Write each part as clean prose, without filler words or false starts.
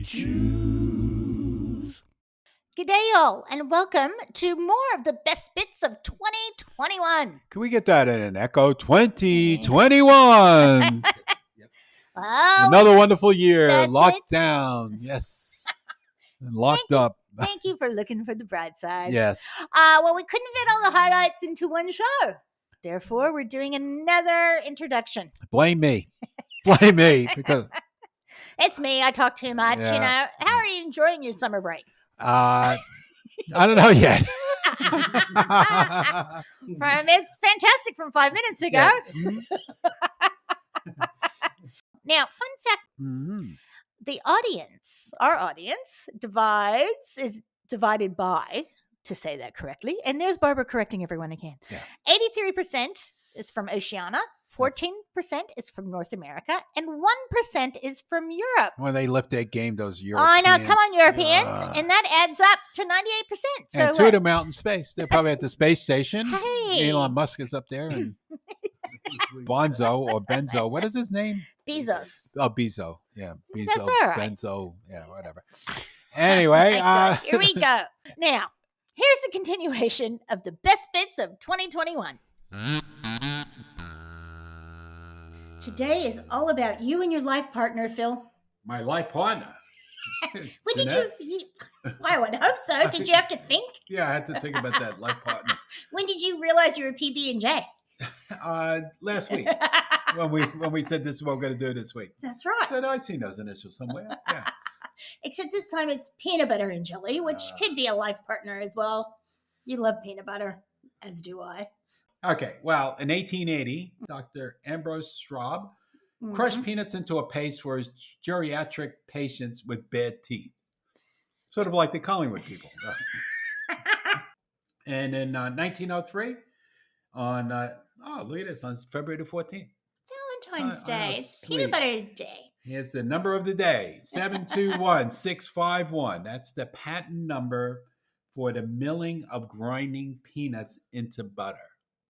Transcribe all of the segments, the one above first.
choose. Gdayall, and welcome to more of the best bits of 2021. Can we get that in an echo? 2021. Well, Another wonderful year. that's Locked it. down. Yes. And locked up. Thank you for looking for the bright side. Yes. Well, we couldn't fit all the highlights into one show. Therefore, we're doing another introduction. Blame me. Blame me. Because It's me. I talk too much. Yeah. You know, how are you enjoying your summer break? I don't know yet. It's fantastic from 5 minutes ago. Yeah. Mhm. Now, fun fact. Mhm. The audience, our audience, is divided by, to say that correctly, and there's Barbara correcting everyone again. Yeah. 83% is from Oceania, 14% is from North America, and 1% is from Europe. When they lift their game, those Europeans. I know, come on, Europeans. Yeah. And that adds up to 98%. So And two of them out in space. They're probably at the space station. Hey. Elon Musk is up there. And Bonzo or Benzo. What is his name? Bezos. Oh, Bezo. Yeah. Bezo. That's all right. Benzo. Yeah, whatever. Anyway. Here we go. Now, here's a continuation of the best bits of 2021. Today is all about you and your life partner, Phil. My life partner. When did you? I would hope so. Did you have to think? Yeah, I had to think about that life partner. When did you realize you were PB&J? Last week when we said this is what we're going to do this week. That's I right. said I'd seen those initials somewhere. Yeah. Except this time it's peanut butter and jelly, which could be a life partner as well. You love peanut butter, as do I. Okay. Well, in 1880, Dr. Ambrose Straub crushed peanuts into a paste for his geriatric patients with bad teeth. Sort of like the Collingwood people. And in 1903, on, look at this, on February the 14th. Valentine's Day. It's sweet. peanut butter day. Here's the number of the day, 721651. That's the patent number for the milling of grinding peanuts into butter.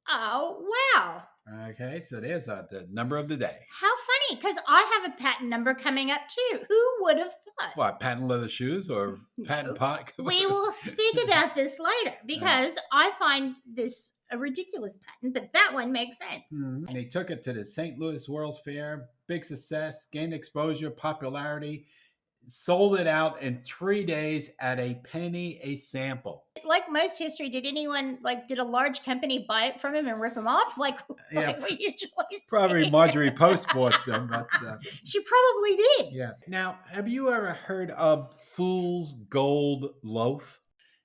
Oh, wow. Okay, so there's the number of the day. How funny, because I have a patent number coming up too. Who would have thought? What, patent leather shoes or patent pot? We will speak about this later because I find this a ridiculous patent, but that one makes sense. Mm-hmm. And they took it to the St. Louis World's Fair, big success, gained exposure, popularity, sold it out in 3 days at a penny a sample. Like most history, did a large company buy it from him and rip him off? Like we usually Probably see. Marjorie Post bought them. But, she probably did. Yeah. Now, have you ever heard of Fool's Gold Loaf?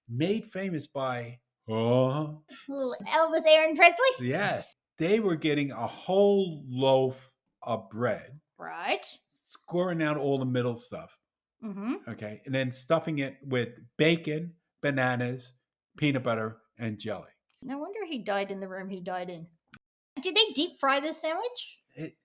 Made famous by Little Elvis Aaron Presley? Yes. They were getting a whole loaf of bread. Right. Scoring out all the middle stuff. Mm-hmm. Okay. And then stuffing it with bacon, bananas, peanut butter, and jelly. No wonder he died in the room he died in. Did they deep fry this sandwich?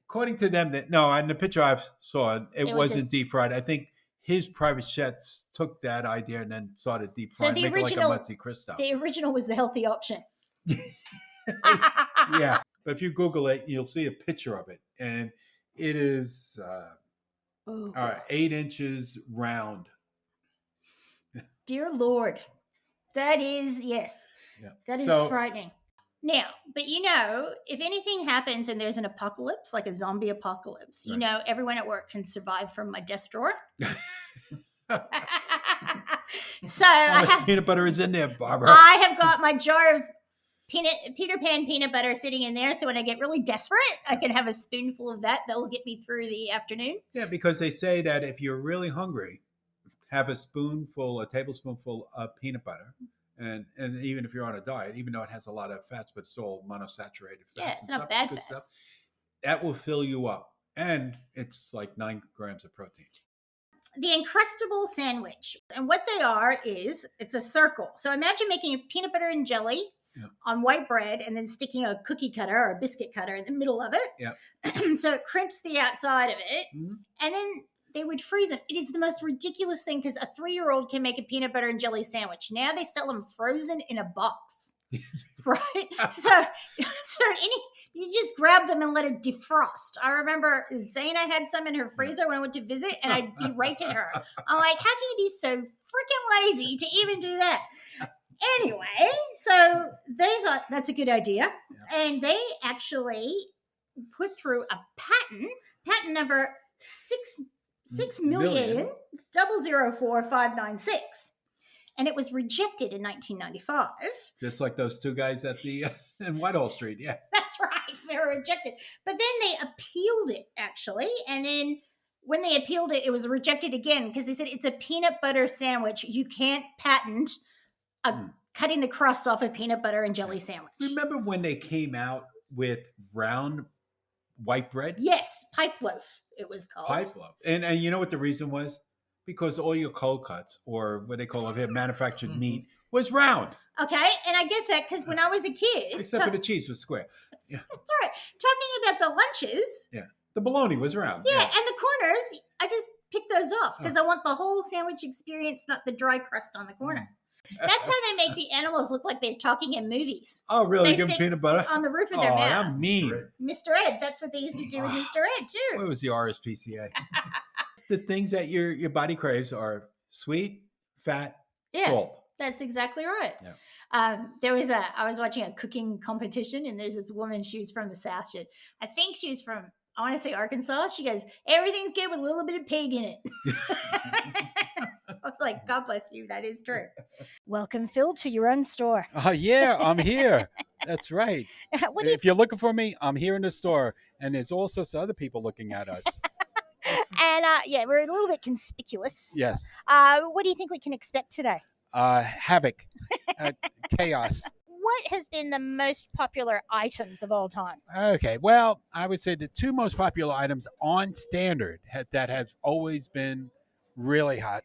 According to them, in the picture I saw, it wasn't just deep fried. I think his private chefs took that idea and then started deep frying, the make it like original- a Monte Cristo. The original was the healthy option. Yeah. But if you Google it, you'll see a picture of it. And it is 8 inches round. Dear Lord. That is, yes. Yeah. That is frightening. Now, but if anything happens and there's an apocalypse, like a zombie apocalypse, Right. Everyone at work can survive from my desk drawer. So How much peanut butter is in there, Barbara? I have got my jar of Peter Pan peanut butter sitting in there. So when I get really desperate, I can have a spoonful of that. That will get me through the afternoon. Yeah, because they say that if you're really hungry, have a tablespoonful of peanut butter. And even if you're on a diet, even though it has a lot of fats, but it's all monosaturated fats. Yeah, it's and not stuff, bad good fats. stuff, that will fill you up. And it's like 9 grams of protein. The Uncrustable sandwich. And what they are is, it's a circle. So imagine making a peanut butter and jelly on white bread and then sticking a cookie cutter or a biscuit cutter in the middle of it. Yeah. So it crimps the outside of it. Mm-hmm. And then they would freeze them. It is the most ridiculous thing because a 3-year-old can make a peanut butter and jelly sandwich. Now they sell them frozen in a box. Right? So You just grab them and let it defrost. I remember Zaina had some in her freezer when I went to visit, and I berated her. I'm like, how can you be so freaking lazy to even do that? Anyway, so they thought that's a good idea, and they actually put through a patent number 6,000,004,596, and it was rejected in 1995. Just like those two guys at the in Whitehall Street. Yeah, that's right. They were rejected, but then they appealed it actually, and then when they appealed it, it was rejected again because they said it's a peanut butter sandwich. You can't patent cutting the crust off a peanut butter and jelly sandwich. Remember when they came out with round white bread? Yes, pipe loaf it was called. Pipe loaf. And you know what the reason was? Because all your cold cuts, or what they call it here, manufactured meat, was round. Okay, and I get that because when I was a kid... Except for the cheese was square. That's right. Talking about the lunches... Yeah, the bologna was round. Yeah, and the corners, I just picked those off because I want the whole sandwich experience, not the dry crust on the corner. That's how they make the animals look like they're talking in movies. Oh, really? Give them peanut butter? On the roof of their mouth. Oh, how mean. Mr. Ed, that's what they used to do with Mr. Ed, too. What was the RSPCA? The things that your body craves are sweet, fat, salt. That's exactly right. Yeah. I was watching a cooking competition, and there's this woman, she was from the South. I think she was from, I want to say Arkansas. She goes, everything's good with a little bit of pig in it. I was like, God bless you. That is true. Welcome, Phil, to your own store. Oh, yeah, I'm here. That's right. If you're looking for me, I'm here in the store. And there's all sorts of other people looking at us. And we're a little bit conspicuous. Yes. What do you think we can expect today? Havoc. Chaos. What has been the most popular items of all time? Okay. Well, I would say the two most popular items on standard that have always been really hot.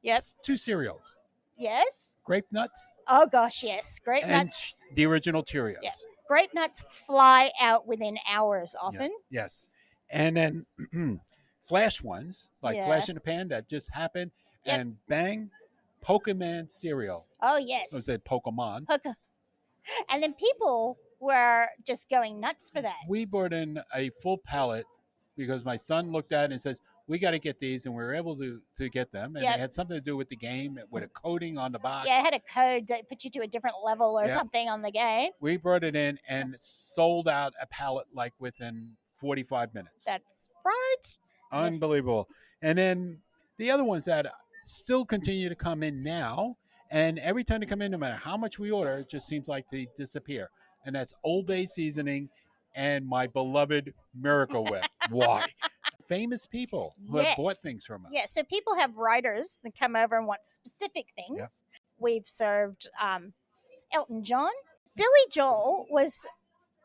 Yes. Two cereals. Yes. Grape Nuts. Oh, gosh, yes. Grape Nuts. The original Cheerios. Yeah. Grape Nuts fly out within hours often. Yeah. Yes. And then flash ones, like flash in the pan that just happened. Yep. And bang, Pokemon cereal. Oh, yes. I said Pokemon. And then people were just going nuts for that. We brought in a full pallet because my son looked at it and says, we got to get these, and we were able to get them. And it had something to do with the game, with a coding on the box. Yeah, it had a code that put you to a different level or something on the game. We brought it in and sold out a pallet like within 45 minutes. That's right. Unbelievable. And then the other ones that still continue to come in now, and every time they come in, no matter how much we order, it just seems like they disappear. And that's Old Bay seasoning and my beloved Miracle Whip. Why? Famous people who have bought things from us. Yeah, so people have writers that come over and want specific things. Yep. We've served Elton John. Billy Joel was,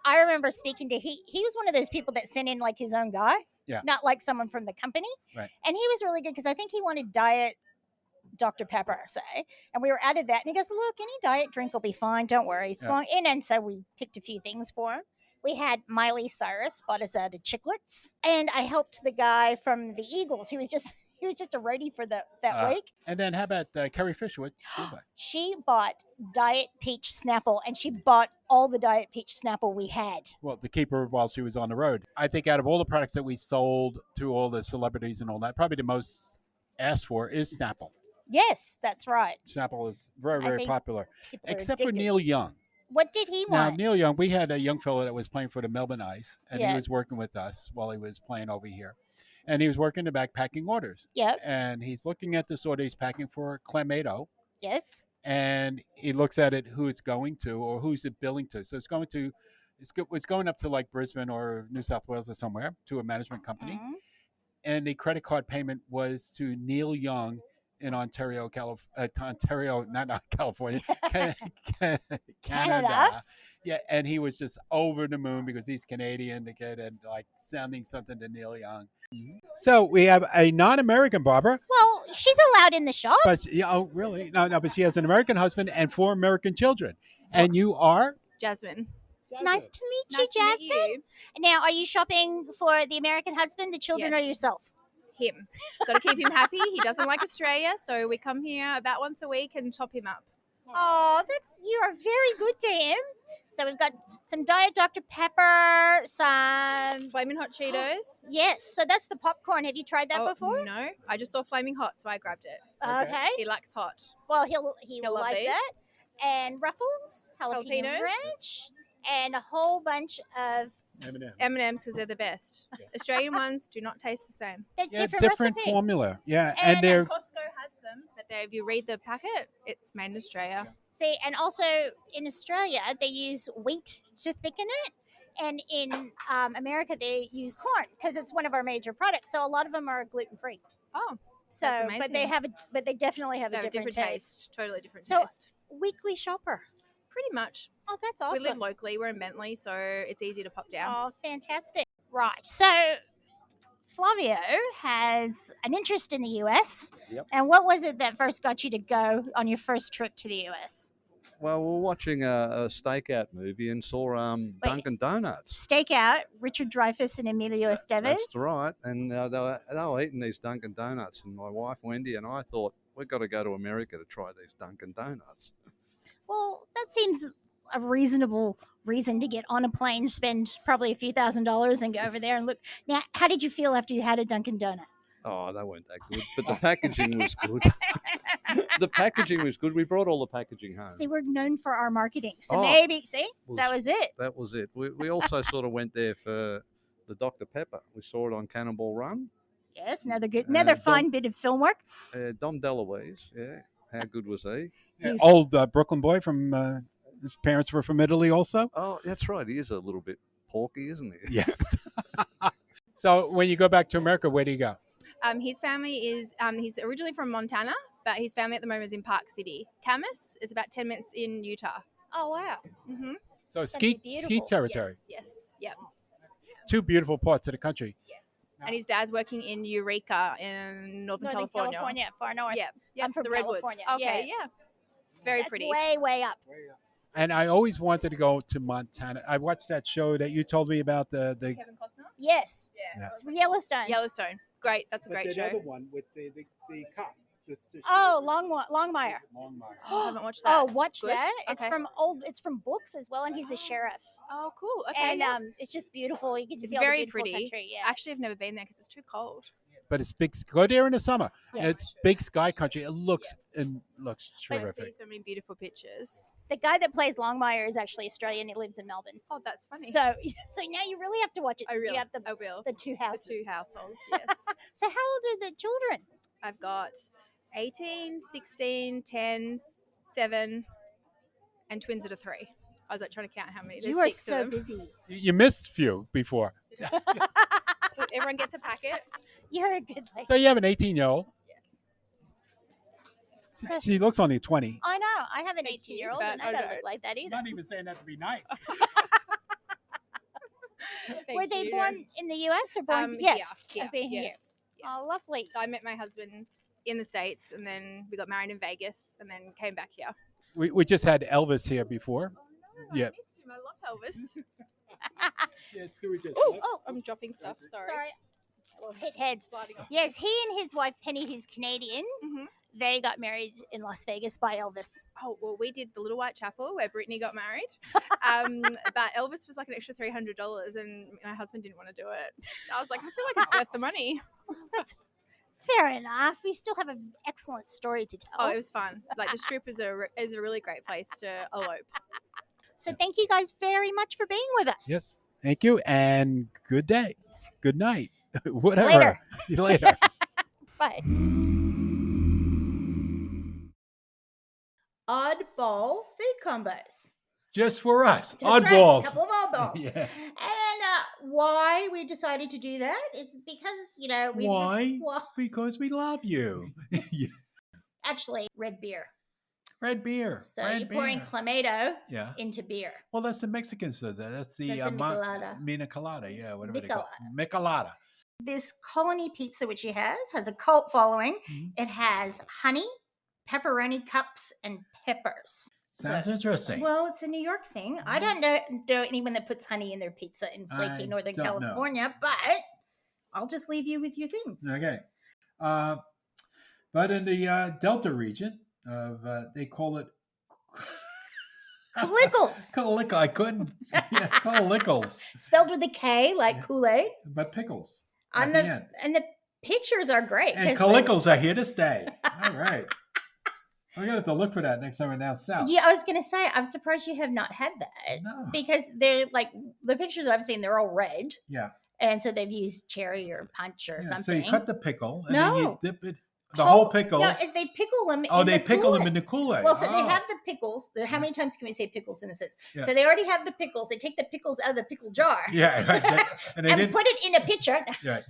I remember speaking to, he was one of those people that sent in like his own guy. Yeah. Not like someone from the company. Right. And he was really good because I think he wanted diet Dr. Pepper, say. And we were added that. And he goes, look, any diet drink will be fine. Don't worry. And so we picked a few things for him. We had Miley Cyrus bought us out of Chiclets. And I helped the guy from the Eagles. He was just a roadie for that week. And then how about Carrie Fisher? She bought Diet Peach Snapple, and she bought all the Diet Peach Snapple we had. Well, to keep her while she was on the road. I think out of all the products that we sold to all the celebrities and all that, probably the most asked for is Snapple. Yes, that's right. Snapple is very, very popular. Except for addicted. Neil Young. What did he want? Now, Neil Young, we had a young fellow that was playing for the Melbourne Ice, and he was working with us while he was playing over here. And he was working the back packing orders. Yep. And he's looking at this order he's packing for Clamato. Yes. And he looks at it, who it's going to, or who's it billing to. So it's going up to like Brisbane or New South Wales or somewhere to a management company. Mm-hmm. And the credit card payment was to Neil Young in Ontario, not California, Canada. Yeah, and he was just over the moon because he's Canadian, the kid, and like sounding something to Neil Young. Mm-hmm. So we have a non-American Barbara. Well, she's allowed in the shop. But really? No, but she has an American husband and 4 American children. And you are? Jasmine. Nice to meet you, Jasmine. Now, are you shopping for the American husband, the children, or yourself? Him. Got to keep him happy. He doesn't like Australia, so we come here about once a week and chop him up. Oh, you are very good to him. So we've got some Diet Dr. Pepper, some. Flaming Hot Cheetos. Yes, so that's the popcorn. Have you tried that before? No, I just saw Flaming Hot, so I grabbed it. Okay. He likes hot. Well, he will love like these. that. And Ruffles, jalapeno Jalapenos. ranch, and a whole bunch of. M&M's because they're the best. Australian ones do not taste the same. They're Yeah, different recipe. formula. Yeah, And and they're Costco has them, but if you read the packet, it's made in Australia. See, and also in Australia, they use wheat to thicken it. And in America, they use corn because it's one of our major products. So a lot of them are gluten free. Oh, So, that's but they amazing. have but they definitely have They a have different taste. Totally different So- taste. Weekly shopper. Pretty much. Oh, that's awesome. We live locally. We're in Bentley, so it's easy to pop down. Oh, fantastic. Right. So Flavio has an interest in the US. Yep. And what was it that first got you to go on your first trip to the US? Well, we were watching a stakeout movie and saw Dunkin' Donuts. Stakeout, Richard Dreyfuss and Emilio Estevez. That's right. And they were eating these Dunkin' Donuts. And my wife, Wendy, and I thought, we've got to go to America to try these Dunkin' Donuts. Well, that seems a reasonable reason to get on a plane, spend probably a few $1,000s and go over there and look. Now, how did you feel after you had a Dunkin' Donut? Oh, they weren't that good. But the packaging was good. The packaging was good. We brought all the packaging home. See, we're known for our marketing. So Oh, maybe, see, that was- was it. That was it. We also sort of went there for the Dr. Pepper. We saw it on Cannonball Run. Yes, another fine bit of film work. Dom DeLuise, yeah. How good was he? old Brooklyn boy from his parents were from Italy also. Oh, that's right. He is a little bit porky, isn't he? Yes. So when you go back to America, where do you go? His family is, he's originally from Montana, but his family at the moment is in Park City. Camas, it's about 10 minutes in Utah. Oh, wow. Mm-hmm. So be ski beautiful. territory. Yes. Yep. Two beautiful parts of the country. Yes. And his dad's working in Eureka in Northern California. Far north. Yeah. Yep. I'm from the Redwoods. California, Okay, yeah. Very That's pretty. way, way up. And I always wanted to go to Montana. I watched that show that you told me about the Kevin Costner? Yes. Yeah. It's Yellowstone. Yellowstone. Great. That's a But great the show. other one with the cop. Oh, Longmire. I haven't watched that. Oh, watch Good? that. Okay. It's from books as well, and he's a sheriff. Oh, cool. Okay. And yeah. it's just beautiful. You can just It's see all the very beautiful pretty. country. Yeah. Actually, I've never been there because it's too cold. But it's big. Go there in the summer. Yeah. It's big sky country. It looks But I see terrific. so many beautiful pictures. The guy that plays Longmire is actually Australian. He lives in Melbourne. Oh, that's funny. So now you really have to watch it I since will. you have I will. the two The houses. two households, yes. So how old are the children? I've got 18, 16, 10, 7, and twins that are 3. I was like trying to count how many. There's You are 6 so of them. busy. You missed a few before. So everyone gets a packet. You're a good lady. So you have an 18-year-old. Yes. She looks only 20. I know. I have an Thank you, 18-year-old, but and I I don't don't. look like that either. Not even saying that to be nice. Were they born in the US or born? Yes. Yes. Yeah. I've been here. Yes. Oh, lovely. So I met my husband in the States, and then we got married in Vegas, and then came back here. We just had Elvis here before. Yeah. I missed him. I love Elvis. Yes, Stewie just. Oh, I'm dropping stuff. Sorry. sorry. We'll hit heads. Sliding off. Yes, he and his wife Penny, who's Canadian, Mhm. they got married in Las Vegas by Elvis. Oh, well, we did the Little White Chapel where Brittany got married. But Elvis was like an extra $300, and my husband didn't want to do it. I was like, I feel like it's worth the money. Fair enough. We still have an excellent story to tell. Oh, it was fun. Like, the Strip is a really great place to elope. So thank you guys very much for being with us. Yes. Thank you, and good day. Good night. Whatever. Later. Bye. Oddball food combos. Just for us. Just for us, Oddballs. a couple of oddballs. Yeah. And why we decided to do that is because, we Why? Because we love you. Yeah. actually red beer. Red beer. So Red you're pouring beer. clamato Yeah. into beer. Well, that's the Mexicans does that. That's the That's the Michelada. Mina colada. Yeah, whatever they call it. Michelada. This colony pizza, which he has a cult following. Mhm. It has honey, pepperoni cups, and peppers. Sounds So- interesting. Well, it's a New York thing. I don't know anyone that puts honey in their pizza in flaky I Northern don't know. California, but I'll just leave you with your things. Okay. But in the Delta region of, they call it Calickles. Calickle. I couldn't. Yeah, Calickles. Spelled with a K, like Kool-Aid. But pickles On at the the end. and the pictures are great. And 'cause they- Calickles are here to stay. All right. We're going to have to look for that next time we're down south. Yeah, I was gonna say, I'm surprised you have not had that No. because they're like the pictures I've seen. They're all red, Yeah. and so they've used cherry or punch or Yeah, so something. you cut the pickle and then you No. dip it, the whole pickle. No, they pickle them. Oh, in they the pickle them Kool-Aid. in the Kool-Aid. Well, so they Oh. have the pickles. How many times can we say pickles in a sentence? Yeah. So they already have the pickles. They take the pickles out of the pickle jar. Yeah, right. And they and didn't. put it in a pitcher, Right.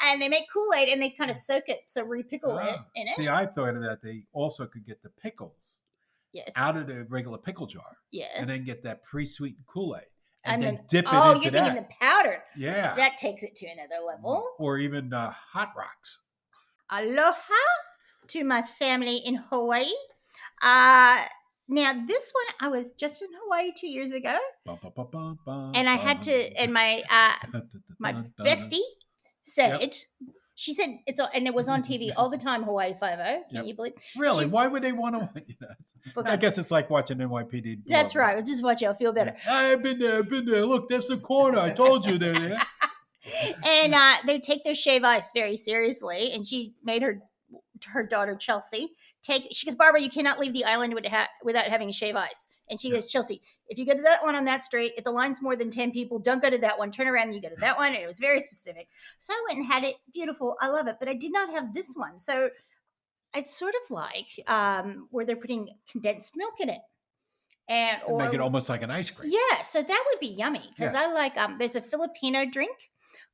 and they make Kool-Aid, and they kind of soak it, so repickle it Oh. in it. See, I thought that they also could get the pickles Yes, out of the regular pickle jar yes, and then get that pre-sweetened Kool-Aid And then then- dip it oh, into you're that. thinking the powder. Yeah. That takes it to another level. Or even Hot Rocks. Aloha to my family in Hawaii. Now this one, I was just in Hawaii 2 years ago, and I had to, and my bestie said, she said and it was on TV all the time. Hawaii 5-0. Can you believe? Really? she's- Why would they want to? I guess it's like watching NYPD. blow That's up. right. Just watch it. I'll feel better. I've been there. I've been there. Look, that's the corner. I told you they're there. And they take their shave ice very seriously. And she made her daughter Chelsea take. She goes, Barbara, you cannot leave the island without having shave ice. And she goes, Chelsea, if you go to that one on that street, if the line's more than 10 people, don't go to that one. Turn around and you go to that one. And it was very specific. So I went and had it. Beautiful. I love it. But I did not have this one. So it's sort of like where they're putting condensed milk in it. To make it almost like an ice cream. Yeah, so that would be yummy because I like. There's a Filipino drink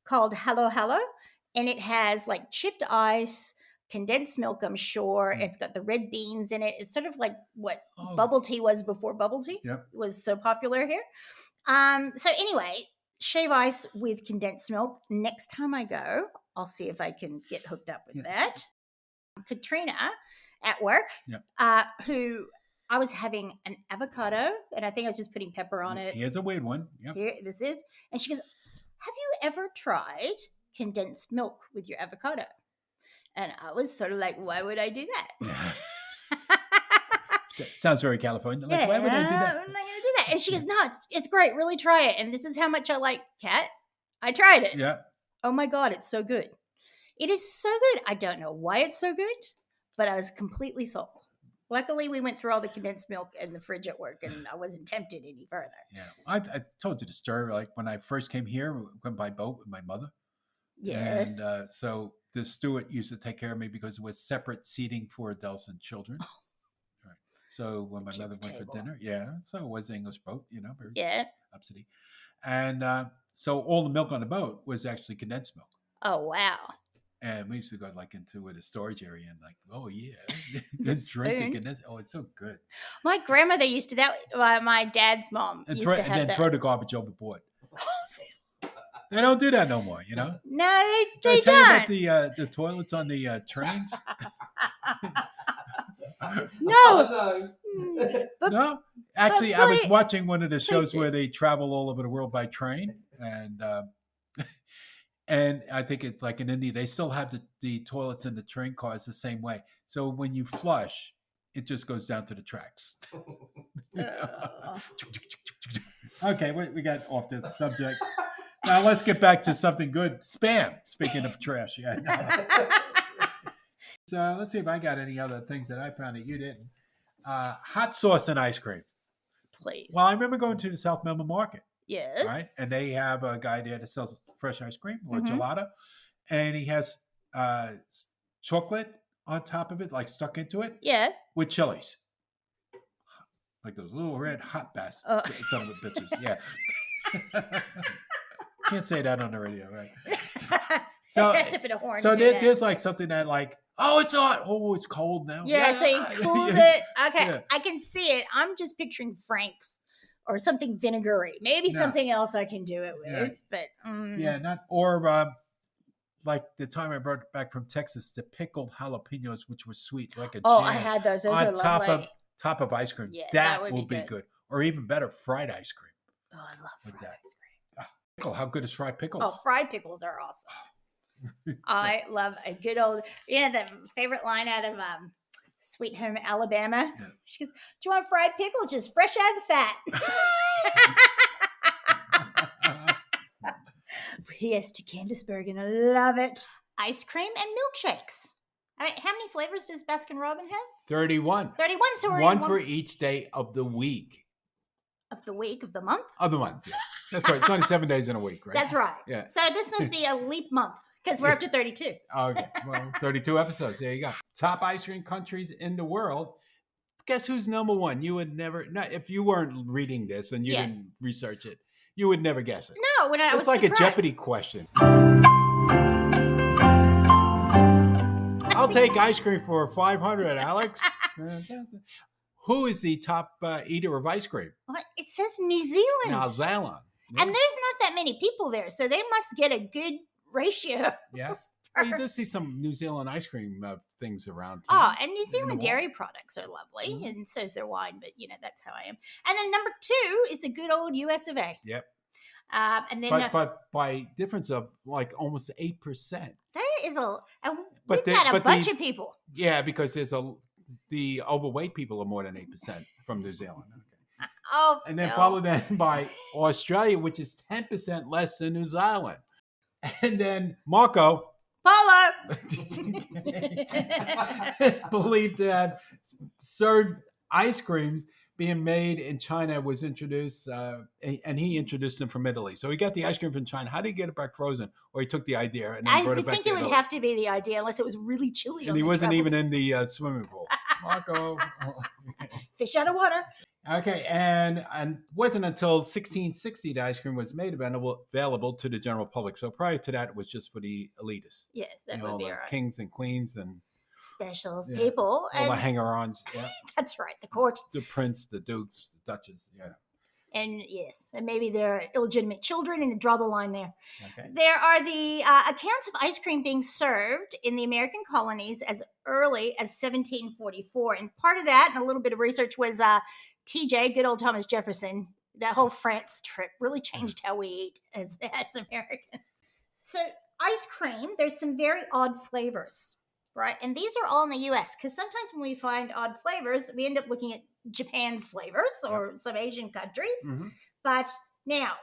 called Halo Halo, and it has like chipped ice, condensed milk. I'm sure it's got the red beans in it. It's sort of like what bubble tea was before bubble tea was so popular here. So anyway, shave ice with condensed milk. Next time I go, I'll see if I can get hooked up with that. Katrina at work, who. I was having an avocado, and I think I was just putting pepper on it. Here's a weird one. Yep. Here, this is. And she goes, have you ever tried condensed milk with your avocado? And I was sort of like, why would I do that? Sounds very California. Like, why would I do that? I'm not going to do that. And she goes, no, it's great. Really try it. And this is how much I like cat. I tried it. Yeah. Oh my God, it's so good. It is so good. I don't know why it's so good, but I was completely sold. Luckily, we went through all the condensed milk in the fridge at work, and I wasn't tempted any further. Yeah, I told you the story. Like when I first came here, we went by boat with my mother. Yes. And so the steward used to take care of me because it was separate seating for adults and children. Right. So when my mother went for dinner, so it was an English boat, very upcity. And so all the milk on the boat was actually condensed milk. Oh, wow. And we used to go like into the storage area and like, oh yeah, drink it. Oh, it's so good. My grandmother used to that. My dad's mom used to have and then that. throw the garbage overboard. They don't do that no more, No, they Did I don't. tell you about the toilets on the trains? No. No, actually, I was please- watching one of the shows do. where they travel all over the world by train, and I think it's like in India, they still have the toilets in the train cars the same way. So when you flush, it just goes down to the tracks. Okay, we got off this subject. Now let's get back to something good. Spam. Speaking of trash, So let's see if I got any other things that I found that you didn't. Hot sauce and ice cream. Please. Well, I remember going to the South Melbourne Market. Yes. Right, and they have a guy there that sells fresh ice cream or gelato, and he has chocolate on top of it, like stuck into it. Yeah. With chilies, like those little red hot bass, some of the bitches. Yeah, can't say that on the radio, right? So, there's like something that like, oh, it's hot. Oh, it's cold now. Yeah, so you cooled it. Okay, I can see it. I'm just picturing Frank's or something vinegary. Maybe something else I can do it with, but like the time I brought back from Texas, the pickled jalapenos, which was sweet, like a I jam had those. Those on are lovely. top of ice cream. Yeah, that would will be good. Or even better, fried ice cream. Oh, I love fried ice cream. Pickle, how good is fried pickles? Oh, fried pickles are awesome. I love a good old, the favorite line out of Sweet Home Alabama. Yeah. She goes, "Do you want fried pickles? Just fresh out of the fat." Yes, to Candicebergen. I love it. Ice cream and milkshakes. All right, how many flavors does Baskin Robbins have? 31. 31. So we're One in for each day of the week. of the week of the month. Of the month, yeah. That's right. It's only 7 days in a week, right? That's right. Yeah. So this must be a leap month because we're up to 32. Okay. Well, 32 episodes. There you go. Top ice cream countries in the world. Guess who's number one? You would never, if you weren't reading this and you Yeah. didn't research it, you would never guess it. No, when I was It's like surprised. a Jeopardy question. I'll take ice cream for 500, Alex. Who is the top eater of ice cream? What? It says New Zealand. Now, Zealand. And there's not that many people there, so they must get a good ratio. Yes. Well, you do see some New Zealand ice cream things around. Oh, town. and New Zealand the dairy products are lovely, Mhm. and so is their wine, but that's how I am. And then number 2 is the good old US of A. Yep. And then But by difference of like almost 8%. that is and But we've the- got a but bunch the- of people. Yeah, because the overweight people are more than 8% from New Zealand. Okay. Oh, And then Phil. followed then by Australia, which is 10% less than New Zealand. And then Marco Polo. it's believed that served ice creams being made in China was introduced, and he introduced them from Italy. So he got the ice cream from China. How did he get it back frozen? Or he took the idea and then I brought would it back think to it would Italy. have to be the idea, unless it was really chilly. And on he the wasn't travels. even in the swimming pool. Marco. Fish out of water. Okay, and wasn't until 1660 the ice cream was made available to the general public. So prior to that, it was just for the elitists. Yes, that You would know, be the all right. kings and queens and Specials, Yeah. people. all the And hanger-ons. Yeah, that's right, the court. the prince, the dukes, the duchess. Yeah. And yes, and maybe they're illegitimate children, and draw the line there. Okay. There are the accounts of ice cream being served in the American colonies as early as 1744. And part of that, and a little bit of research, was TJ, good old Thomas Jefferson. That whole France trip really changed how we eat as Americans. So ice cream, there's some very odd flavors, right? And these are all in the US, because sometimes when we find odd flavors, we end up looking at Japan's flavors or some Asian countries. Mm-hmm. But now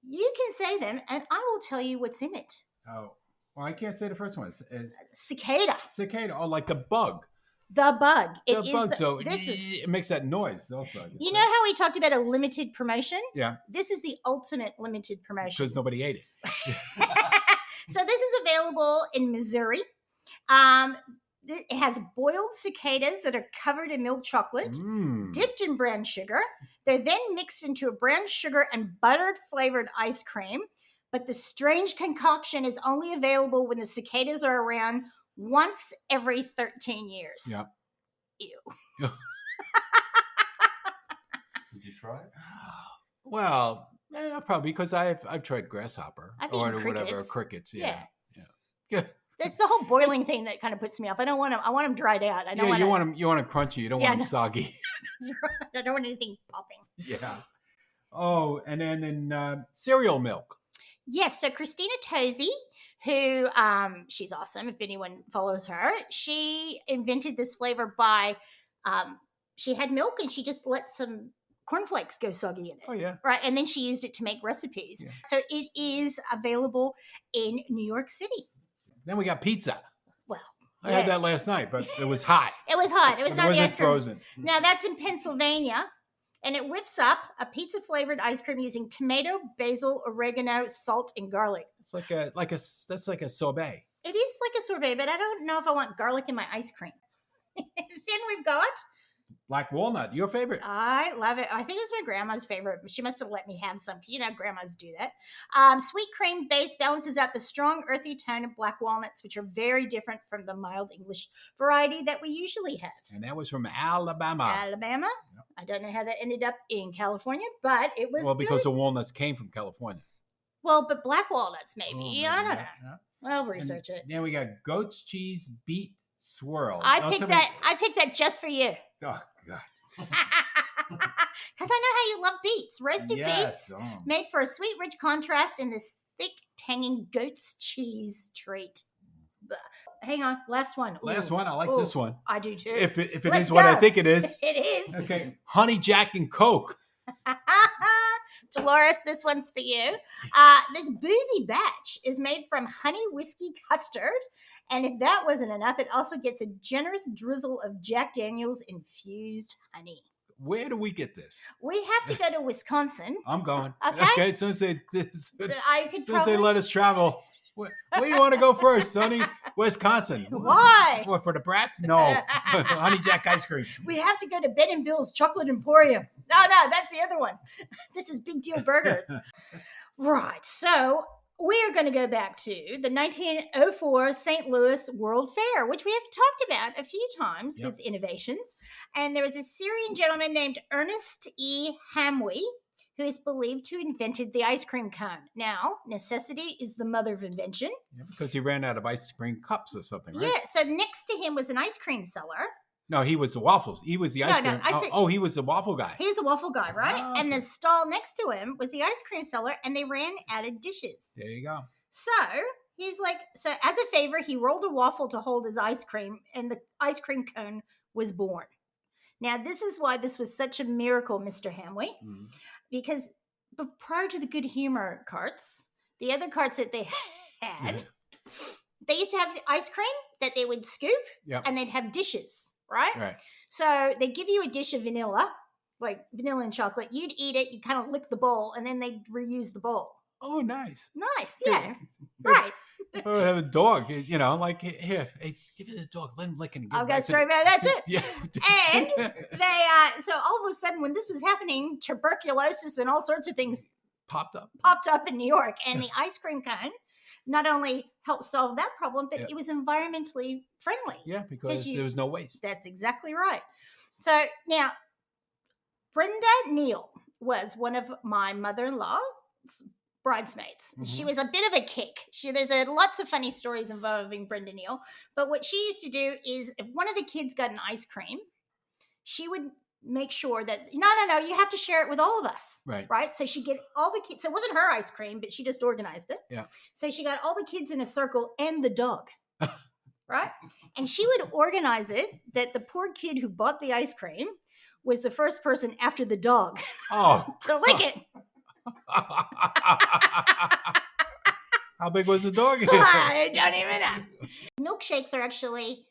you can say them, and I will tell you what's in it. Oh, well, I can't say the first one. It's Cicada, cicada, or like the bug. the bug. It The is bug. the- So this is. it makes that noise also. I guess, You know right? how we talked about a limited promotion? Yeah. This is the ultimate limited promotion. Because nobody ate it. So this is available in Missouri. It has boiled cicadas that are covered in milk chocolate, Mm. dipped in brown sugar. They're then mixed into a brown sugar and buttered flavored ice cream. But the strange concoction is only available when the cicadas are around once every 13 years. Yeah. Ew. Did you try it? Well, probably because I've tried grasshopper I've or eaten whatever crickets. crickets. Yeah. Yeah. That's the whole boiling thing that kind of puts me off. I don't want them. I want them dried out. I don't Yeah, want you want them crunchy. You don't Yeah, want no. them soggy. I don't want anything popping. Yeah. Oh, and then in cereal milk. Yes, so Christina Tosi, who she's awesome. If anyone follows her, she invented this flavor by she had milk and she just let some cornflakes go soggy in it. Oh yeah. Right, and then she used it to make recipes. Yeah. So it is available in New York City. Then we got pizza. Well, I had that yes. last night, but it was hot. It was hot. It was It not the wasn't ice cream. frozen. Now that's in Pennsylvania, and it whips up a pizza flavored ice cream using tomato, basil, oregano, salt, and garlic. It's that's like a sorbet. It is like a sorbet, but I don't know if I want garlic in my ice cream. Then we've got, Black walnut, your favorite. I love it. I think it's my grandma's favorite. She must have let me have some because you know grandmas do that. Sweet cream base balances out the strong earthy tone of black walnuts, which are very different from the mild English variety that we usually have. And that was from Alabama. Alabama. I don't know how that ended up in California, but it was Well, because good. the walnuts came from California. Well, but black walnuts maybe. Oh, Yeah, I don't know. yeah. I'll And research it. Then we got goat's cheese beet swirl. I Oh, picked somebody- that. I picked that just for you. Oh God. Because I know how you love beets. Roasted Yes. beets Oh. made for a sweet, rich contrast in this thick, tangy goat's cheese treat. Blech. hang on. Last one. Last Ooh. one. I like Ooh, this one. I do too. If it Let's is what I go. think it is. It is. Okay. Honey Jack and Coke. Dolores, this one's for you. This boozy batch is made from honey whiskey custard. And if that wasn't enough, it also gets a generous drizzle of Jack Daniel's infused honey. Where do we get this? We have to go to Wisconsin. I'm going. Okay. As soon as they I could probably. let us travel. Where do you want to go first, Sonny? Wisconsin. Why? What, for the brats? No. Honey Jack ice cream. We have to go to Ben and Bill's Chocolate Emporium. No, that's the other one. This is Big Deal Burgers. Right. So we are going to go back to the 1904 St. Louis World Fair, which we have talked about a few times with innovations. And there was a Syrian gentleman named Ernest E. Hamwi, who is believed to have invented the ice cream cone. Now, necessity is the mother of invention. Yeah, because he ran out of ice cream cups or something, right? Yeah, so next to him was an ice cream seller. No, he was the waffles. He was the ice cream. He was the waffle guy. He was a waffle guy, right? Oh, And okay. the stall next to him was the ice cream seller, and they ran out of dishes. There you go. So he's like, so as a favor, he rolled a waffle to hold his ice cream, and the ice cream cone was born. Now, this is why this was such a miracle, Mr. Hamwi, because prior to the good humor carts, the other carts that they had, they used to have the ice cream that they would scoop, and they'd have dishes, right? Right. So they give you a dish of vanilla, like vanilla and chocolate. You'd eat it, you kind of lick the bowl, and then they'd reuse the bowl. Oh, nice. Nice, yeah. Right. If I would have a dog, like, here, hey, give it a dog, let him lick it. I've got a story about that too. Yeah. And they, so all of a sudden when this was happening, tuberculosis and all sorts of things popped up in New York. And the ice cream cone not only helped solve that problem, but it was environmentally friendly. Yeah, because there was no waste. That's exactly right. So now, Brenda Neal was one of my mother-in-law's bridesmaids. She was a bit of a kick. There's lots of funny stories involving Brenda Neal, but what she used to do is if one of the kids got an ice cream, she would make sure that no, you have to share it with all of us, right? So she get all the kids. So it wasn't her ice cream, but she just organized it. Yeah. So she got all the kids in a circle and the dog, right? And she would organize it that the poor kid who bought the ice cream was the first person after the dog to lick it. How big was the dog? I don't even know. Milkshakes are actually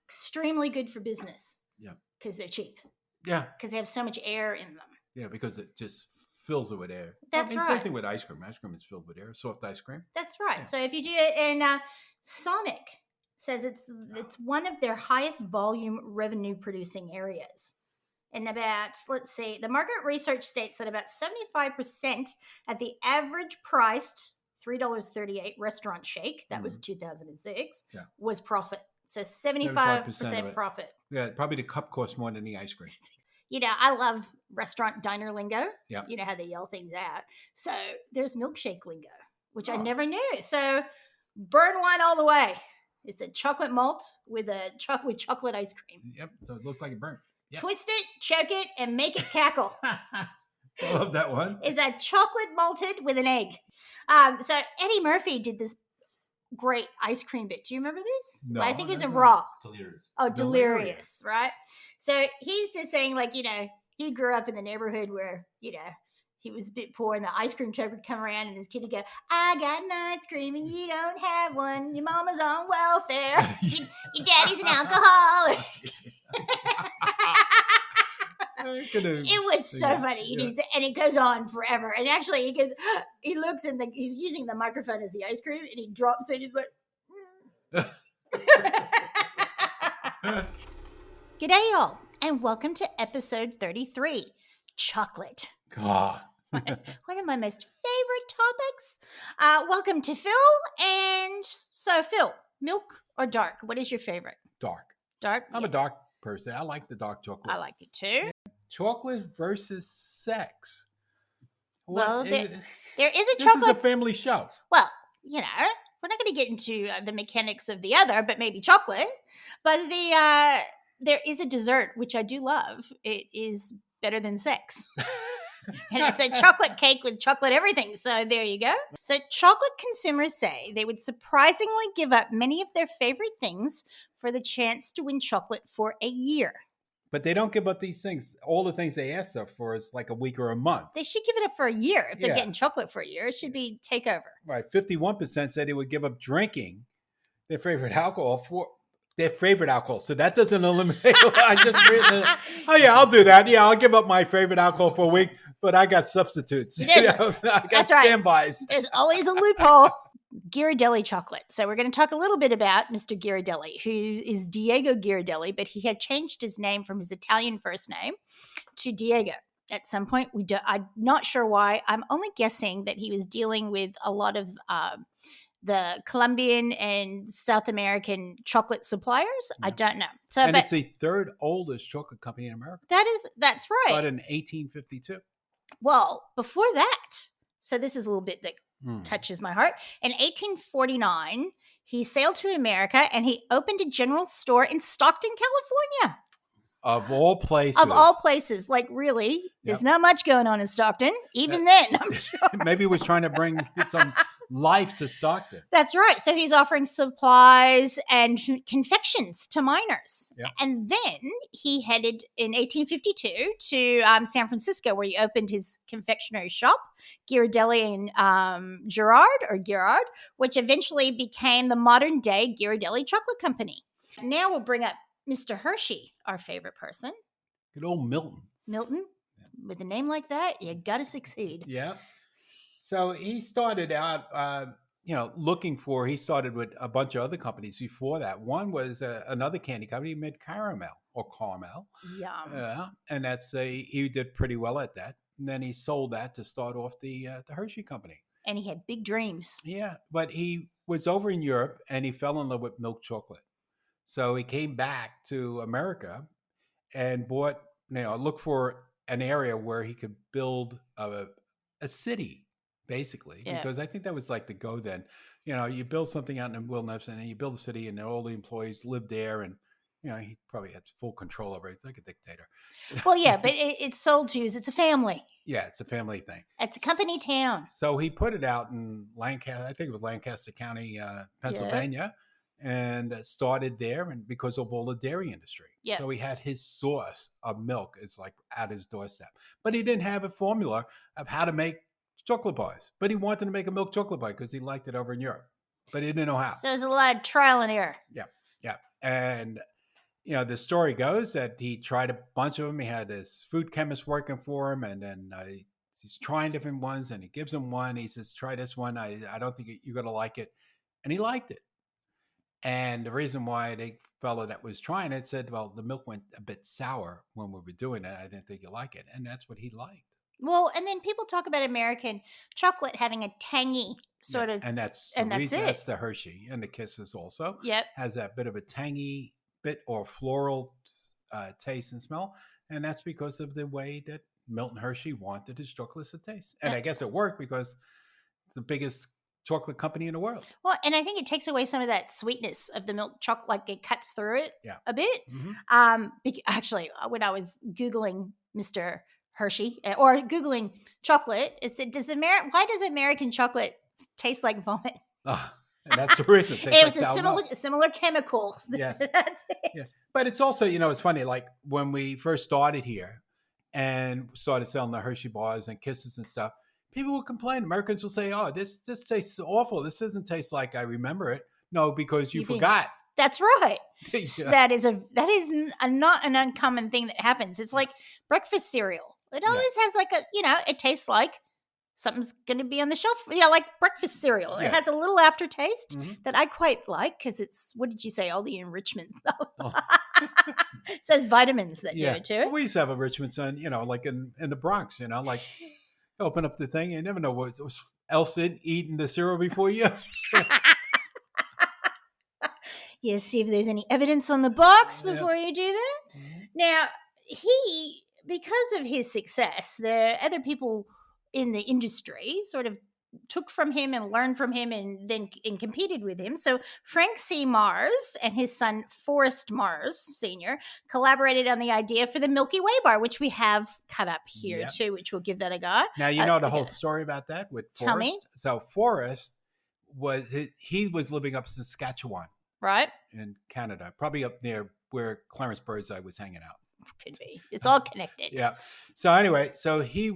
extremely good for business. Yeah. Because they're cheap. Yeah. Because they have so much air in them. Yeah, because it just fills it with air. That's right. Same thing with ice cream. Ice cream is filled with air. Soft ice cream. That's right. Yeah. So if you do it, and Sonic says it's one of their highest volume revenue producing areas. And about, let's see, the market research states that about 75% of the average priced $3.38 restaurant shake, that was 2006, was profit. So 75% profit. Yeah, probably the cup costs more than the ice cream. I love restaurant diner lingo. Yeah. You know how they yell things out. So there's milkshake lingo, which I never knew. So burn wine all the way. It's a chocolate malt with chocolate ice cream. Yep. So it looks like it burnt. Yep. Twist it, choke it, and make it cackle. I love that one. It's a chocolate malted with an egg. So Eddie Murphy did this great ice cream bit. Do you remember this? No. I think it was in Raw. Delirious. Oh, Delirious, right? So he's just saying, he grew up in the neighborhood where, he was a bit poor, and the ice cream truck would come around, and his kid would go, "I got an ice cream, and you don't have one. Your mama's on welfare. Your daddy's an alcoholic." It was so funny. And it goes on forever. And actually, he looks and he's using the microphone as the ice cream, and he drops it. He's like, G'day, y'all, and welcome to episode 33, chocolate. God. One of my most favorite topics. Welcome to Phil. And so, Phil, milk or dark? What is your favorite? Dark. Dark? I'm a dark person. I like the dark chocolate. I like it too. Chocolate versus sex. Well, there is a This chocolate. is a family show. Well, we're not going to get into the mechanics of the other, but maybe chocolate. But there is a dessert, which I do love. It is better than sex. And it's a chocolate cake with chocolate everything. So there you go. So chocolate consumers say they would surprisingly give up many of their favorite things for the chance to win chocolate for a year. But they don't give up these things. All the things they ask for is like a week or a month. They should give it up for a year. If they're Yeah. getting chocolate for a year, it should be takeover. Right. 51% said they would give up drinking their favorite alcohol for their favorite alcohol. So that doesn't eliminate. I just read that. Oh, yeah, I'll do that. Yeah, I'll give up my favorite alcohol for a week, but I got substitutes. There's- You know, I got that's right. standbys. There's always a loophole. Gdayall chocolate. So we're going to talk a little bit about Mr. Gdayall, who is Diego Gdayall, but he had changed his name from his Italian first name to Diego. At some point, I'm not sure why. I'm only guessing that he was dealing with a lot of the Colombian and South American chocolate suppliers. I don't know. So, And but it's the third oldest chocolate company in America. that's right. Started in 1852. Well, before that, so this is a little bit that touches my heart. In 1849, he sailed to America and he opened a general store in Stockton, California. Of all places. Of all places. Like, really, there's not much going on in Stockton, even then. I'm sure. Maybe he was trying to bring some life to Stockton. That's right. So he's offering supplies and confections to miners. Yeah. And then he headed in 1852 to San Francisco, where he opened his confectionery shop, Gdayall and Girard, which eventually became the modern day Gdayall Chocolate Company. Now we'll bring up Mr. Hershey, our favorite person. Good old Milton. Milton, with a name like that, you got to succeed. Yeah. So he started out, he started with a bunch of other companies before that. One was another candy company. He made caramel. Yum. Yeah. And he did pretty well at that. And then he sold that to start off the Hershey company. And he had big dreams. Yeah. But he was over in Europe and he fell in love with milk chocolate. So he came back to America and looked for an area where he could build a city, basically, because I think that was like the go then. You know, you build something out in the wilderness and then you build a city and all the employees live there and, he probably had full control over it. It's like a dictator. Well, yeah, but it's sold to you. It's a family. Yeah, it's a family thing. It's a company town. So he put it out in Lancaster, I think it was Lancaster County, Pennsylvania. And started there, and because of all the dairy industry. Yeah. So he had his source of milk is like at his doorstep. But he didn't have a formula of how to make chocolate bars. But he wanted to make a milk chocolate bar because he liked it over in Europe. But he didn't know how. So there's a lot of trial and error. Yeah. And, the story goes that he tried a bunch of them. He had his food chemist working for him. And then he's trying different ones. And he gives him one. He says, try this one. I don't think you're going to like it. And he liked it. And the reason why the fellow that was trying it said, well, the milk went a bit sour when we were doing it. I didn't think you like it. And that's what he liked. Well, and then people talk about American chocolate having a tangy sort of. And that's and the that's reason. it. That's the Hershey and the Kisses also. Yep. Has that bit of a tangy bit or floral taste and smell. And that's because of the way that Milton Hershey wanted his chocolates to taste. And I guess it worked because it's the biggest chocolate company in the world. Well, and I think it takes away some of that sweetness of the milk chocolate, like it cuts through it a bit. Mm-hmm. Actually, when I was Googling Mr. Hershey or Googling chocolate, it said, why does American chocolate taste like vomit? And that's the reason. It was a similar chemicals. Yes. That's it. Yes. But it's also, it's funny, like when we first started here and started selling the Hershey bars and Kisses and stuff, people will complain. Americans will say, oh, this tastes awful. This doesn't taste like I remember it. No, because you forgot. That's right. Yeah. That is not an uncommon thing that happens. It's like breakfast cereal. It always has like it tastes like something's going to be on the shelf. Like breakfast cereal. Yes. It has a little aftertaste that I quite like because it's, what did you say? All the enrichment. It says vitamins that do it too. Well, we used to have enrichments on, like in the Bronx, like open up the thing. You never know what else eating the cereal before you. Yeah, see if there's any evidence on the box before you do that. Now, because of his success, there are other people in the industry sort of took from him and learned from him and then competed with him. So Frank C. Mars and his son Forrest Mars Sr. collaborated on the idea for the Milky Way bar, which we have cut up here Yep. too, which we'll give that a go. Now you know the whole again. story about that with Forrest. Tell me. So Forrest he was living up in Saskatchewan Right? in Canada, probably up near where Clarence Birdseye was hanging out. Could be. It's all connected. Yeah. So anyway, so he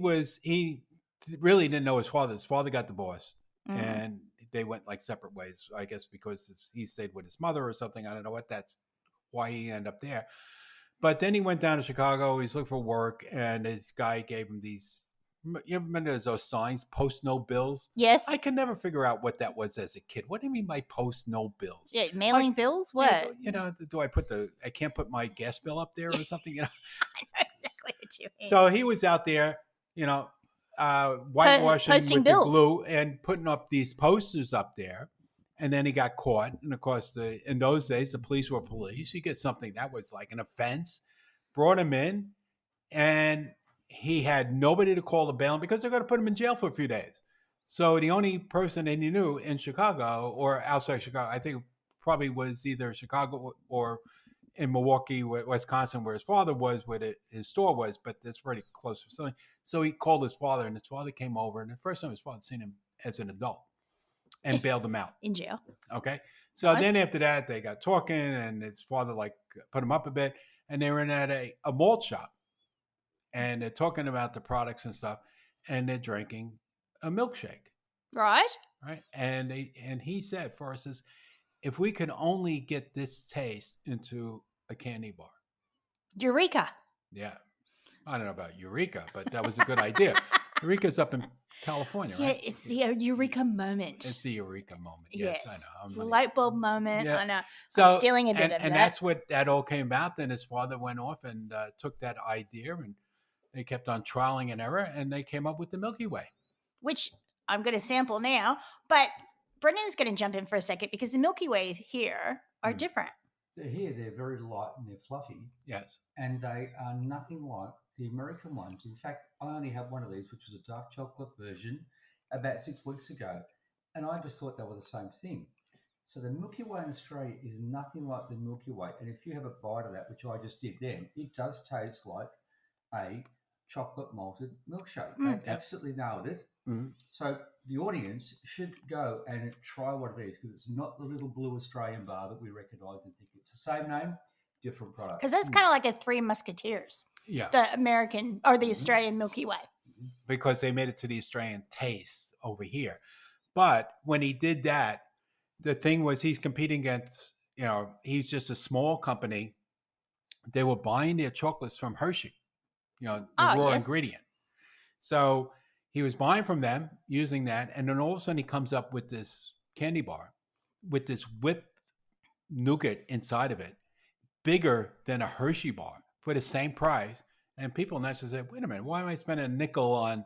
really didn't know his father. His father got divorced, and they went like separate ways. I guess because he stayed with his mother or something. I don't know that's why he ended up there. But then he went down to Chicago. He's looking for work, and this guy gave him these. You ever remember those signs, post no bills? Yes. I could never figure out what that was as a kid. What do you mean by post no bills? Yeah, mailing bills? What? You know, do I can't put my gas bill up there or something? You know, I know exactly what you mean. so he was out there, you know, whitewashing posting with bills. the glue and putting up these posters up there. And then he got caught. And of course, in those days, the police were police. You get something that was like an offense, brought him in, and he had nobody to call to bail him because they're going to put him in jail for a few days. So the only person that he knew in Chicago or outside Chicago, I think probably was either Chicago or in Milwaukee, Wisconsin, where his father was, where his store was, but that's pretty close to something. So he called his father, and his father came over, and the first time his father seen him as an adult and bailed him out. In jail. Okay. So Nice. then after that, they got talking, and his father like put him up a bit, and they were in at a malt shop, and they're talking about the products and stuff, and they're drinking a milkshake, Right? right? And he said, Forrest says, if we could only get this taste into a candy bar. Eureka. Yeah. I don't know about Eureka, but that was a good idea. Eureka's up in California, Yeah, right? it's the Eureka moment. It's the Eureka moment. Yes, Yes. I know. Light bulb moment. Yeah. I know. So, I'm stealing a bit of and that. that's what that all came about. Then his father went off and took that idea, and they kept on trialing and error, and they came up with the Milky Way. Which I'm going to sample now. But Brendan's going to jump in for a second because the Milky Ways here are different. They're very light and they're fluffy, Yes. and they are nothing like the American ones. In fact, I only have one of these, which was a dark chocolate version, about 6 weeks ago, and I just thought they were the same thing. So the Milky Way in Australia is nothing like the Milky Way, and if you have a bite of that, which I just did then, it does taste like a chocolate malted milkshake. They absolutely nailed it. Mm. So the audience should go and try what it is, because it's not the little blue Australian bar that we recognise and think it's the same name, different product. Because that's kind of like a Three Musketeers, Yeah. the American or the Australian Milky Way. Because they made it to the Australian taste over here. But when he did that, the thing was he's competing against, you know, he's just a small company. They were buying their chocolates from Hershey, you know, the raw ingredient. So he was buying from them, using that, and then all of a sudden he comes up with this candy bar with this whipped nougat inside of it, bigger than a Hershey bar for the same price. And people naturally say, wait a minute, why am I spending a nickel on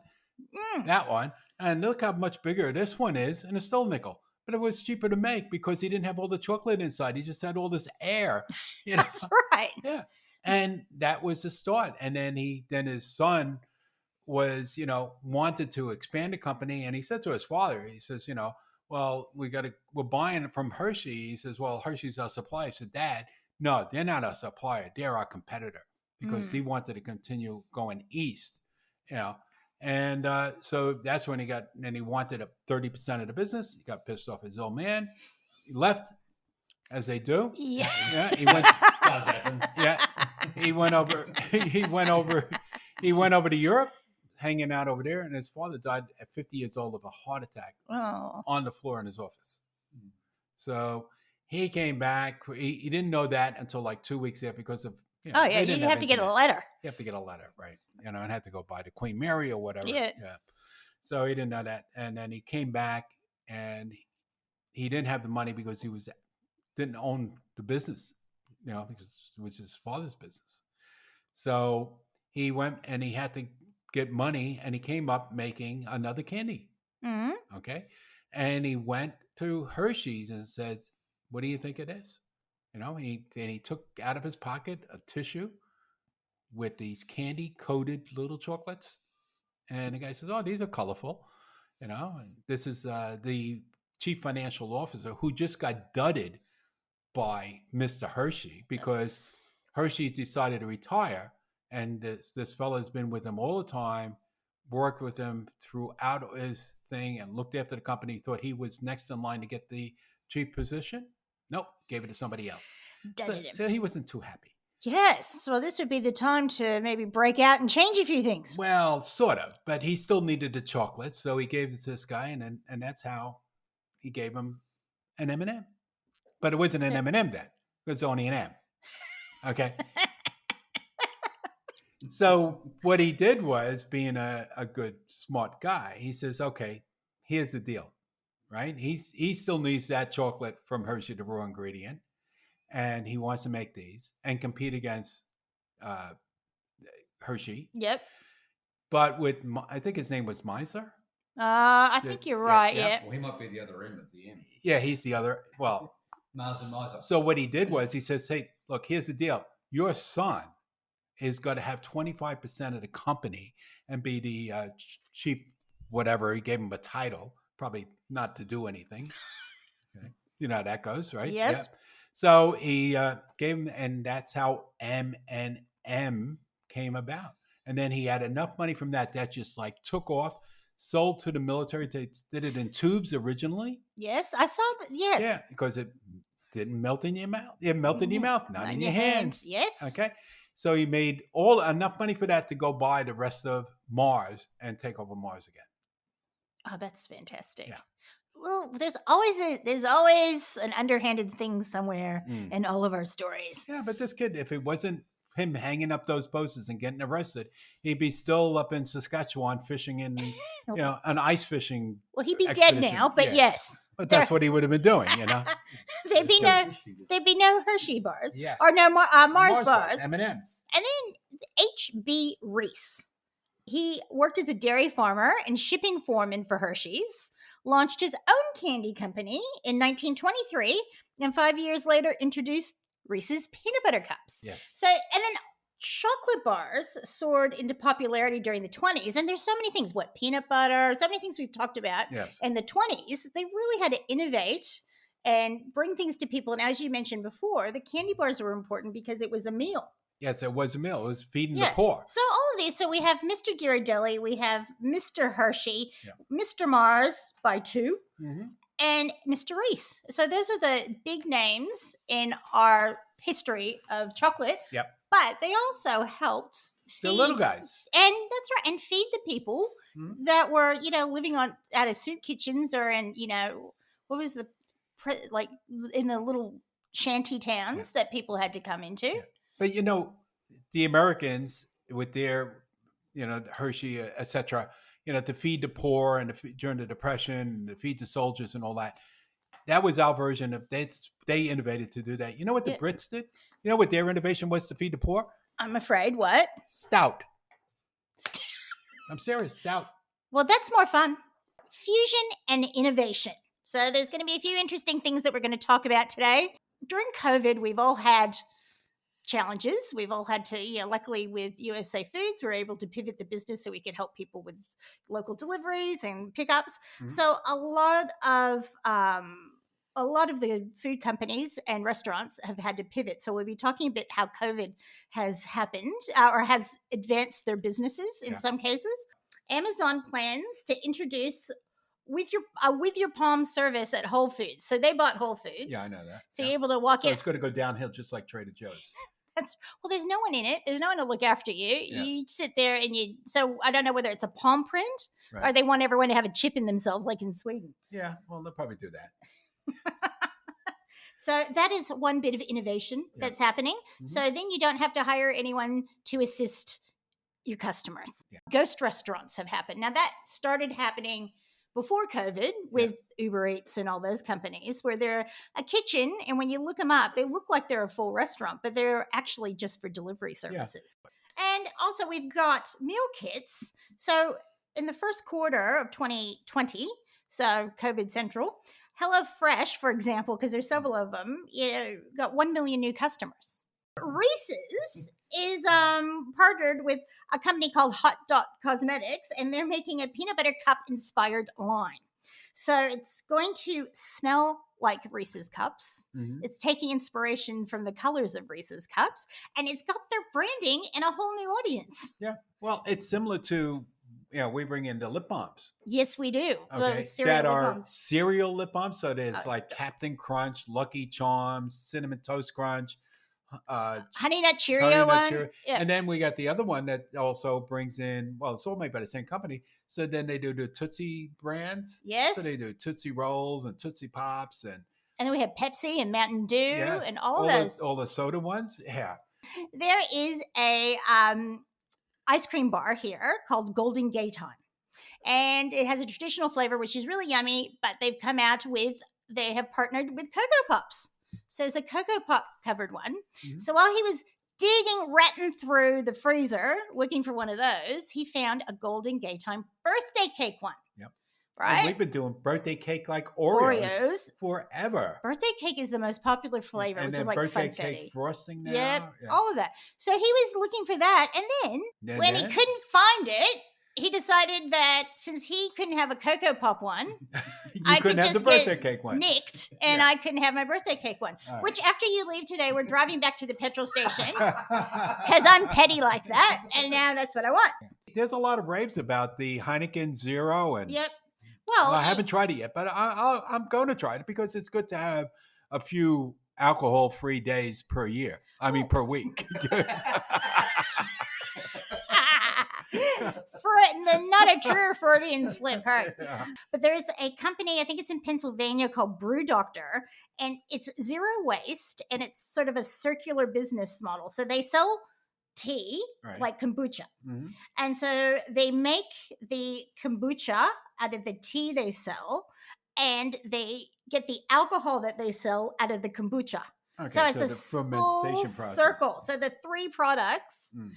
that one? And look how much bigger this one is, and it's still a nickel. But it was cheaper to make because he didn't have all the chocolate inside. He just had all this air. You know? That's right. Yeah. And that was the start. And then his son was, you know, wanted to expand the company. And he said to his father, he says, you know, well, we're buying it from Hershey. He says, well, Hershey's our supplier. I said, Dad, no, they're not our supplier. They're our competitor, because he wanted to continue going east, you know. And so that's when he wanted 30% of the business. He got pissed off at his old man. He left, as they do. Yeah. Yeah. He went. Does happen. Yeah. He went over. He went over to Europe, hanging out over there. And his father died at 50 years old of a heart attack on the floor in his office. So he came back. He didn't know that until like 2 weeks after, because of. You know, you'd have to get a letter. You have to get a letter, right? You know, and had to go by to Queen Mary or whatever. Yeah. So he didn't know that, and then he came back, and he didn't have the money because he didn't own the business, you know, because it was his father's business. So he went and he had to get money, and he came up making another candy. Mm-hmm. Okay, and he went to Hersheys and said, "What do you think it is?" You know, and he took out of his pocket a tissue with these candy coated little chocolates, and the guy says, "Oh, these are colorful." You know, and this is the chief financial officer who just got dudded by Mr. Hershey because Hershey decided to retire. And this fellow has been with him all the time, worked with him throughout his thing and looked after the company, thought he was next in line to get the chief position. Nope, gave it to somebody else. So he wasn't too happy. Yes. Well, this would be the time to maybe break out and change a few things. Well, sort of, but he still needed the chocolate, so he gave it to this guy, and that's how he gave him an M&M. But it wasn't an M&M then; it was only an M. Okay. So what he did was, being a good, smart guy, he says, "Okay, here's the deal, right? He still needs that chocolate from Hershey, the raw ingredient, and he wants to make these and compete against Hershey." Yep. But with, I think his name was Miser. I think you're right. yeah. Yeah. Well, he might be the other end of the end. Yeah, he's the other. Well, Mars and Miser. so what he did was he says, "Hey, look, here's the deal. Your son is going to have 25% of the company and be the chief whatever." He gave him a title, probably not to do anything. Okay. You know how that goes, right? Yes. Yeah. So he gave him, and that's how M&M came about. And then he had enough money from that just like took off, sold to the military. They did it in tubes originally. Yes, I saw that. Yes. Yeah, because it didn't melt in your mouth. It melted in your mouth, not in your hands. Yes. Okay. So he made enough money for that to go buy the rest of Mars and take over Mars again. Oh, that's fantastic. Yeah. Well, there's always an underhanded thing somewhere in all of our stories. Yeah, but this kid, if it wasn't him hanging up those posters and getting arrested, he'd be still up in Saskatchewan fishing in, an ice fishing. Well, he'd be expedition. dead now, but Yeah. yes. But that's what he would have been doing, There'd be no Hershey bars. Yes. Or no Mars bars. M&Ms. And then H.B. Reese. He worked as a dairy farmer and shipping foreman for Hershey's, launched his own candy company in 1923, and 5 years later introduced Reese's peanut butter cups. Yes. So, and then chocolate bars soared into popularity during the 20s, and there's so many things, peanut butter, so many things we've talked about in the 20s. They really had to innovate and bring things to people. And as you mentioned before, the candy bars were important because it was a meal. Yes, it was a meal. It was feeding the poor. So all of these. So we have Mr. Gdayall, we have Mr. Hershey, Mr. Mars by 2, and Mr. Reese. So those are the big names in our history of chocolate. Yep. But they also helped feed the little guys. And that's right. And feed the people that were, living out of soup kitchens or in, what was in the little shanty towns that people had to come into. Yeah. But, the Americans with their, Hershey, et cetera, to feed the poor and during the Depression, and to feed the soldiers and all that. That was our version of they innovated to do that. You know what the Brits did? You know what their innovation was to feed the poor? I'm afraid what? Stout. I'm serious, stout. Well, that's more fun. Fusion and innovation. So there's going to be a few interesting things that we're going to talk about today. During COVID, we've all had challenges. We've all had to, luckily with USA Foods, we're able to pivot the business so we could help people with local deliveries and pickups. So a lot of the food companies and restaurants have had to pivot. So we'll be talking a bit how COVID has happened or has advanced their businesses in some cases. Amazon plans to introduce with your Palm service at Whole Foods. So they bought Whole Foods. Yeah, I know that. So you're able to walk in. So it's going to go downhill just like Trader Joe's. There's no one in it. There's no one to look after you. Yeah. You sit there and so I don't know whether it's a palm print or they want everyone to have a chip in themselves like in Sweden. Yeah, well, they'll probably do that. So that is one bit of innovation that's happening. So then you don't have to hire anyone to assist your customers. Yeah. Ghost restaurants have happened. Now that started happening before COVID with Uber Eats and all those companies where they're a kitchen, and when you look them up, they look like they're a full restaurant, but they're actually just for delivery services. Yeah. And also we've got meal kits. So in the first quarter of 2020, so COVID Central, HelloFresh, for example, because there's several of them, got 1 million new customers. Reese's is partnered with a company called Hot Dot Cosmetics, and they're making a peanut butter cup inspired line. So it's going to smell like Reese's Cups. Mhm. It's taking inspiration from the colors of Reese's Cups, and it's got their branding in a whole new audience. Yeah. Well, it's similar to, we bring in the lip balms. Yes, we do. The Okay. cereal That lip are balms. cereal lip balms. So there's Uh, like Captain Crunch, Lucky Charms, Cinnamon Toast Crunch, Honey Nut Cheerio Honey Nut one. Cheerio. Yeah. And then we got the other one that also brings in, well, it's all made by the same company. So then they do the Tootsie brands. Yes. So they do Tootsie Rolls and Tootsie Pops and And then we have Pepsi and Mountain Dew yes, and all of those. all the soda ones. Yeah. There is a ice cream bar here called Golden Gay Time. And it has a traditional flavor, which is really yummy, but they have partnered with Cocoa Pops. So it's a Cocoa Pop covered one. Mhm. So while he was ratting through the freezer looking for one of those, he found a Golden Gay Time birthday cake one. Yep. And Right? we've been doing birthday cake like Oreos forever. Birthday cake is the most popular flavor, And which then is like birthday funfetti. cake frosting now. Yep, Yeah. all of that. So he was looking for that, and then And when he then- couldn't find it, he decided that since he couldn't have a Cocoa Pop one, you I couldn't could have the just get birthday cake one. nicked, and Yeah. I couldn't have my birthday cake one. All right. Which after you leave today, we're driving back to the petrol station because I'm petty like that, and now that's what I want. There's a lot of raves about the Heineken Zero, and Yep. well, Well, I haven't tried it yet, but I'm going to try it because it's good to have a few alcohol-free days per year. I mean, per week. not a true Freudian slip, right? Yeah. But there's a company, I think it's in Pennsylvania, called Brew Doctor, and it's zero waste, and it's sort of a circular business model. So they sell tea, Right. like kombucha. Mhm. And so they make the kombucha out of the tea they sell, and they get the alcohol that they sell out of the kombucha. Okay, So it's the a full process. circle. So the three products Mm.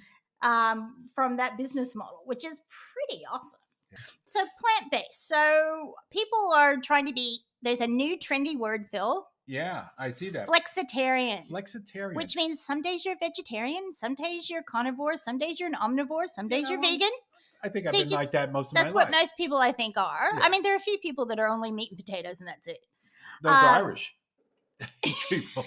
from that business model, which is pretty awesome. Yeah. So plant-based. So people are trying to be, there's a new trendy word, Phil, Yeah, I see that. flexitarian. Flexitarian. Which means some days you're vegetarian, some days you're carnivore, some days you're an omnivore, some days you're know, vegan. I think I've See, been like just- that most of That's my what life. most people, I think, are. Yeah. I mean, there are a few people that are only meat and potatoes, and that's it. Those are uh, Irish people.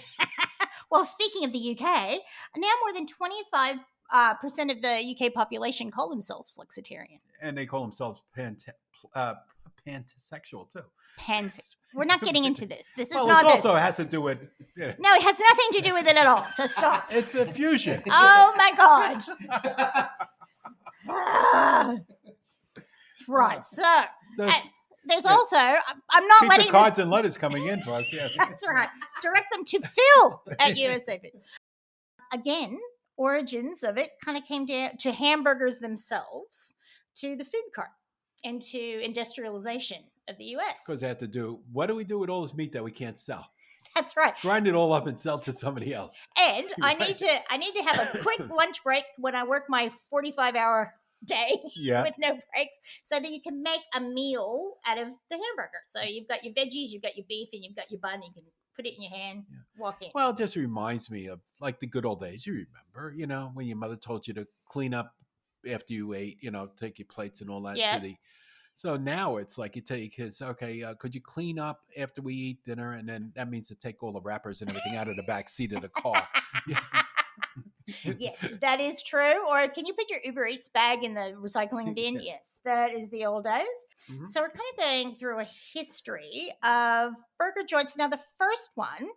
Well, speaking of the UK, now more than 25% of the UK population call themselves flexitarian. And they call themselves pansexual too. Pans. We're not getting into this. This is Well, not it this. also has to do with, No, it has nothing to do with it at all. So stop. it's a fusion. Oh my God. Right. So Those- there's Yeah. also, I'm not keep letting the this. cards and letters coming in for us. Yes. That's right. Direct them to Phil at USAP. Again, origins of it kind of came down to hamburgers themselves, to the food cart, and to industrialization of the US. Because they have to do, what do we do with all this meat that we can't sell? That's right. Grind it all up and sell to somebody else. And I Right. need to have a quick lunch break when I work my 45-hour day Yeah. with no breaks, so that you can make a meal out of the hamburger. So you've got your veggies, you've got your beef, and you've got your bun. You can put it in your hand, Yeah. walk in. Well, it just reminds me of like the good old days. You remember, when your mother told you to clean up after you ate, take your plates and all that Yeah. to the. So now it's like you tell your kids, okay, could you clean up after we eat dinner? And then that means to take all the wrappers and everything out of the back seat of the car. Yes, that is true. Or can you put your Uber Eats bag in the recycling bin? Yes. Yes, that is the old days. Mhm. So we're kind of going through a history of burger joints. Now, the first one,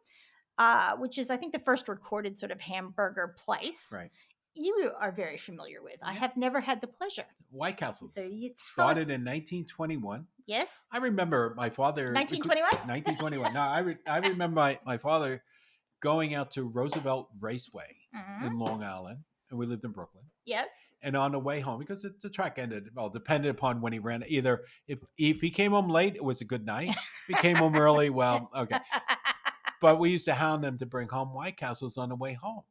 which is I think the first recorded sort of hamburger place, Right. you are very familiar with. I have never had the pleasure. White Castle So you tell started us- in 1921. Yes, I remember my father. 1921. 1921. No, I remember my father going out to Roosevelt Raceway Mhm. in Long Island, and we lived in Brooklyn. Yep. And on the way home, because the track ended, well, depended upon when he ran. Either if he came home late, it was a good night. If he came home early, well, okay. But we used to hound them to bring home White Castles on the way home.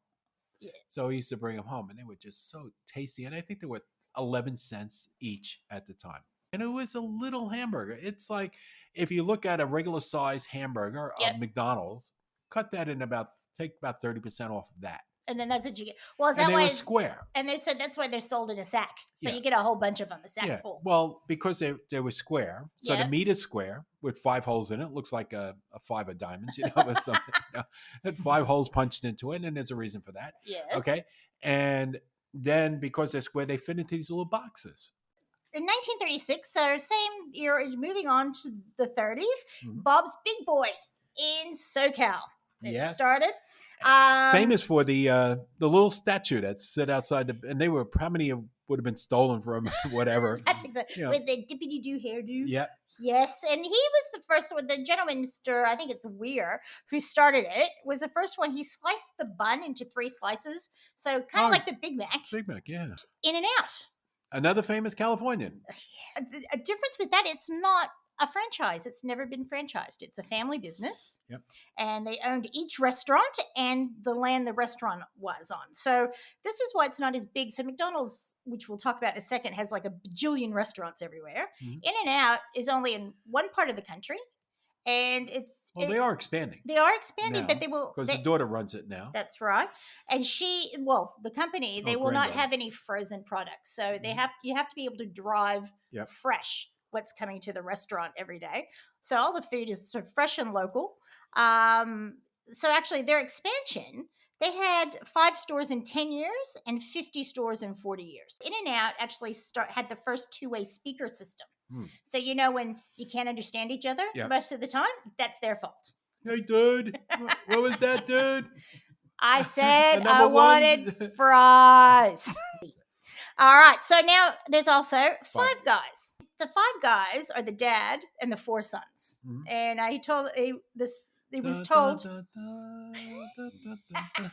Yeah. So he used to bring them home, and they were just so tasty. And I think they were 11 cents each at the time. And it was a little hamburger. It's like if you look at a regular size hamburger Yep. of McDonald's, cut that in take about 30% off of that. And then that's what you get. Well, is And that they why? were square. And they said that's why they're sold in a sack. So Yeah. you get a whole bunch of them, a sack Yeah. full. Well, because they were square. So the Yep. meat is square with 5 holes in it. Looks like a 5 of diamonds, or something. And 5 holes punched into it, and there's a reason for that. Yes. Okay. And then because they're square, they fit into these little boxes. In 1936, so same year, moving on to the 30s, Mhm. Bob's Big Boy in SoCal. It Yes. started. Famous for the little statue that sit outside and they were, how many would have been stolen from whatever. That's exactly Yeah. with the dippity-doo hairdo. Yeah. Yes, and he was the first one. The gentleman, Mr. I think it's Weir, who started it, was the first one. He sliced the bun into 3 slices, so kind of Oh, like the Big Mac, Big Mac, yeah. in and out. Another famous Californian. A difference with that, it's not a franchise. It's never been franchised. It's a family business. Yep. And they owned each restaurant and the land the restaurant was on. So this is why it's not as big. So McDonald's, which we'll talk about in a second, has like a bajillion restaurants everywhere. Mhm. In-N-Out is only in one part of the country. And Well, they are expanding They are expanding, now, but they will. because the daughter runs it now. That's right. And the company, they will not granddaughter. have any frozen products. So Mhm. you have to be able to drive Yep. fresh what's coming to the restaurant every day. So all the food is sort of fresh and local. So actually their expansion, they had 5 stores in 10 years and 50 stores in 40 years. In-N-Out actually had the first 2-way speaker system. Hmm. So when you can't understand each other Yep. most of the time, that's their fault. Hey, dude. What was that, dude? I said Number I one. wanted fries. All right. So now there's also Five Guys. The 5 Guys are the dad and the 4 sons. Mhm. And he was Da, told, da, da, da, da, da.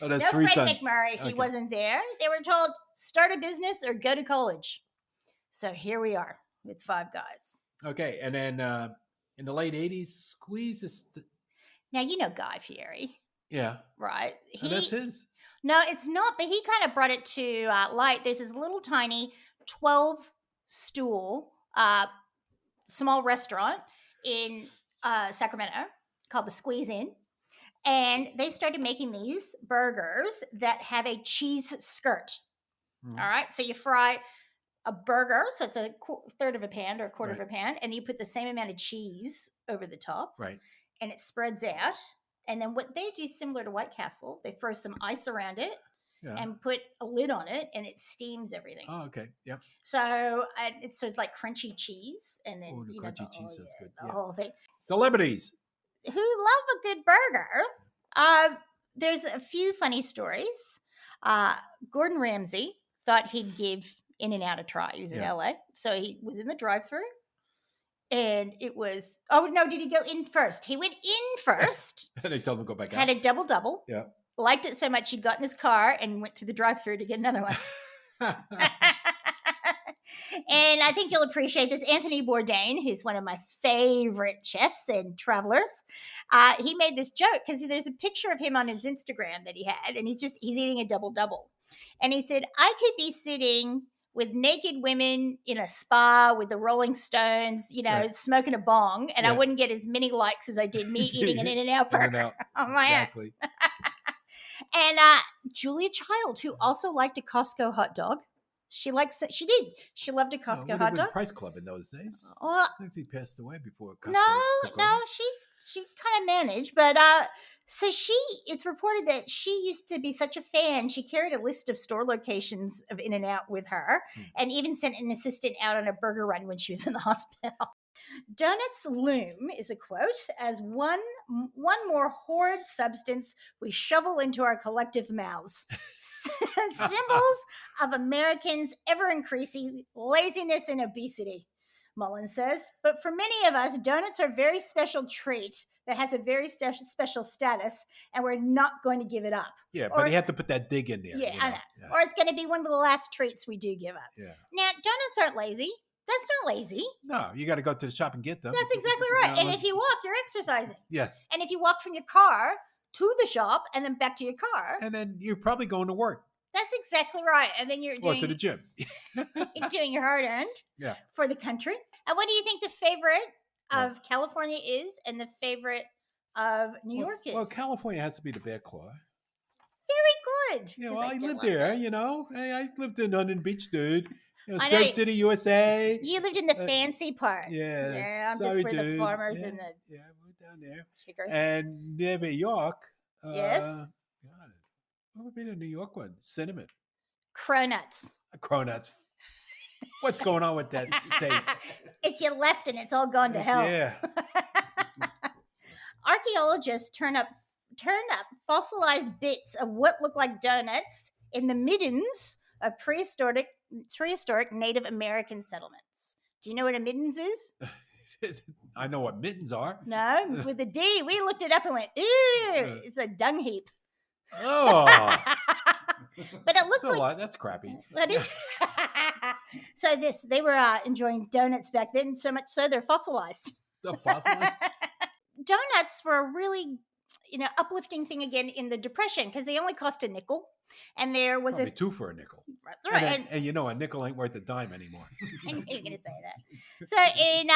Oh, that's no 3 Fred sons. McMurray. He Okay. wasn't there. They were told, start a business or go to college. So here we are with 5 Guys. Okay, and then in the late 80s, Squeeze is... Now, you know Guy Fieri, yeah. right? And that's his? No, it's not, but he kind of brought it to light. There's this little tiny 12-stool small restaurant in Sacramento called the Squeeze Inn. And they started making these burgers that have a cheese skirt. Mhm. All right. So you fry a burger. So it's a third of a pound or a quarter Right. of a pound. And you put the same amount of cheese over the top. Right. And it spreads out. And then what they do, similar to White Castle, they throw some ice around it Yeah. and put a lid on it, and it steams everything. Oh, okay. Yep. So it's sort of like crunchy cheese, and then Oh, the crunchy cheese, that's good. The Yeah. whole thing. Celebrities. Who love a good burger. There's a few funny stories. Gordon Ramsay thought he'd give In-N-Out a try. He was in Yeah. LA, so he was in the drive-thru, and it was. Oh no! Did he go in first? He went in first. And they told him to go back Had out. a double. Yeah. Liked it so much he got in his car and went through the drive-thru to get another one. And I think you'll appreciate this. Anthony Bourdain, who's one of my favorite chefs and travelers, he made this joke because there's a picture of him on his Instagram that he had, and he's eating a double. And he said, I could be sitting with naked women in a spa with the Rolling Stones, Right. smoking a bong, and I Yeah. wouldn't get as many likes as I did me eating an In-N-Out burger In-N-Out. on my own. Exactly. And Julia Child, who also liked a Costco hot dog. She loved a Costco Would hot have been dog. Price Club in those days. Well, Since he passed away before Costco took over. no, she kind of managed, but so it's reported that she used to be such a fan, she carried a list of store locations of In-N-Out with her, and even sent an assistant out on a burger run when she was in the hospital. Donuts loom is a quote as one more horrid substance we shovel into our collective mouths. Symbols of Americans' ever-increasing laziness and obesity, Mullen says. But for many of us, donuts are a very special treat that has a very special status, and we're not going to give it up. Yeah, Or- but he had to put that dig in there. Yeah, you I know. know. Yeah. Or it's going to be one of the last treats we do give up. Yeah. Now, donuts aren't lazy. That's not lazy. No, you got to go to the shop and get them. That's exactly You right. know, And if you walk, you're exercising. yes, And if you walk from your car to the shop and then back to your car, and then you're probably going to work that's exactly right. And then you're or to the doing, gym. you're doing your hard earned Yeah. for the country. And what do you think the favorite of California is and the favorite of New York is? Well, California has to be the Bear Claw. Very good. Yeah, 'cause well, I do lived love there, that. you know. Hey, I lived in Huntington Beach, dude. I Surf know. City, USA. You lived in the fancy part. Yeah. Yeah, I'm sorry, just for the dude. farmers yeah, and the yeah, we're down there. chickers. And near New York. Yes. God, what would be the New York one? Cinnamon. Cronuts. Cronuts. What's going on with that state? It's your left and it's all gone to hell. Yeah. Archaeologists turn up fossilized bits of what look like donuts in the middens of prehistoric Native American settlements. Do you know what a middens is? I know what mittens are. No, with a D. We looked it up and went, ew, it's a dung heap. Oh. But it looks So like that's crappy. that is. So they were enjoying donuts back then, so much so they're fossilized. The fossilized. Donuts were a really, uplifting thing again in the Depression because they only cost a nickel, and there was Probably two for a nickel. That's right. And a nickel ain't worth a dime anymore. I knew you were going to say that. So in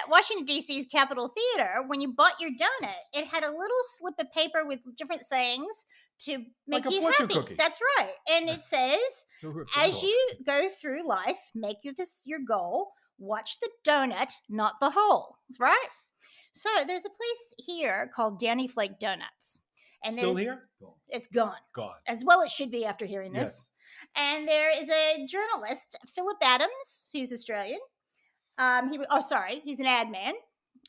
Washington, D.C.'s Capitol Theater, when you bought your donut, it had a little slip of paper with different sayings to make Like a you fortune happy. cookie. That's right. And it says, So rip that as off. you go through life, make this your goal. Watch the donut, not the hole. Right? So there's a place here called Danny Flake Donuts. And Still here? It's gone. Gone. As well it should be after hearing this. Yes. And there is a journalist, Philip Adams, who's Australian. He's an ad man.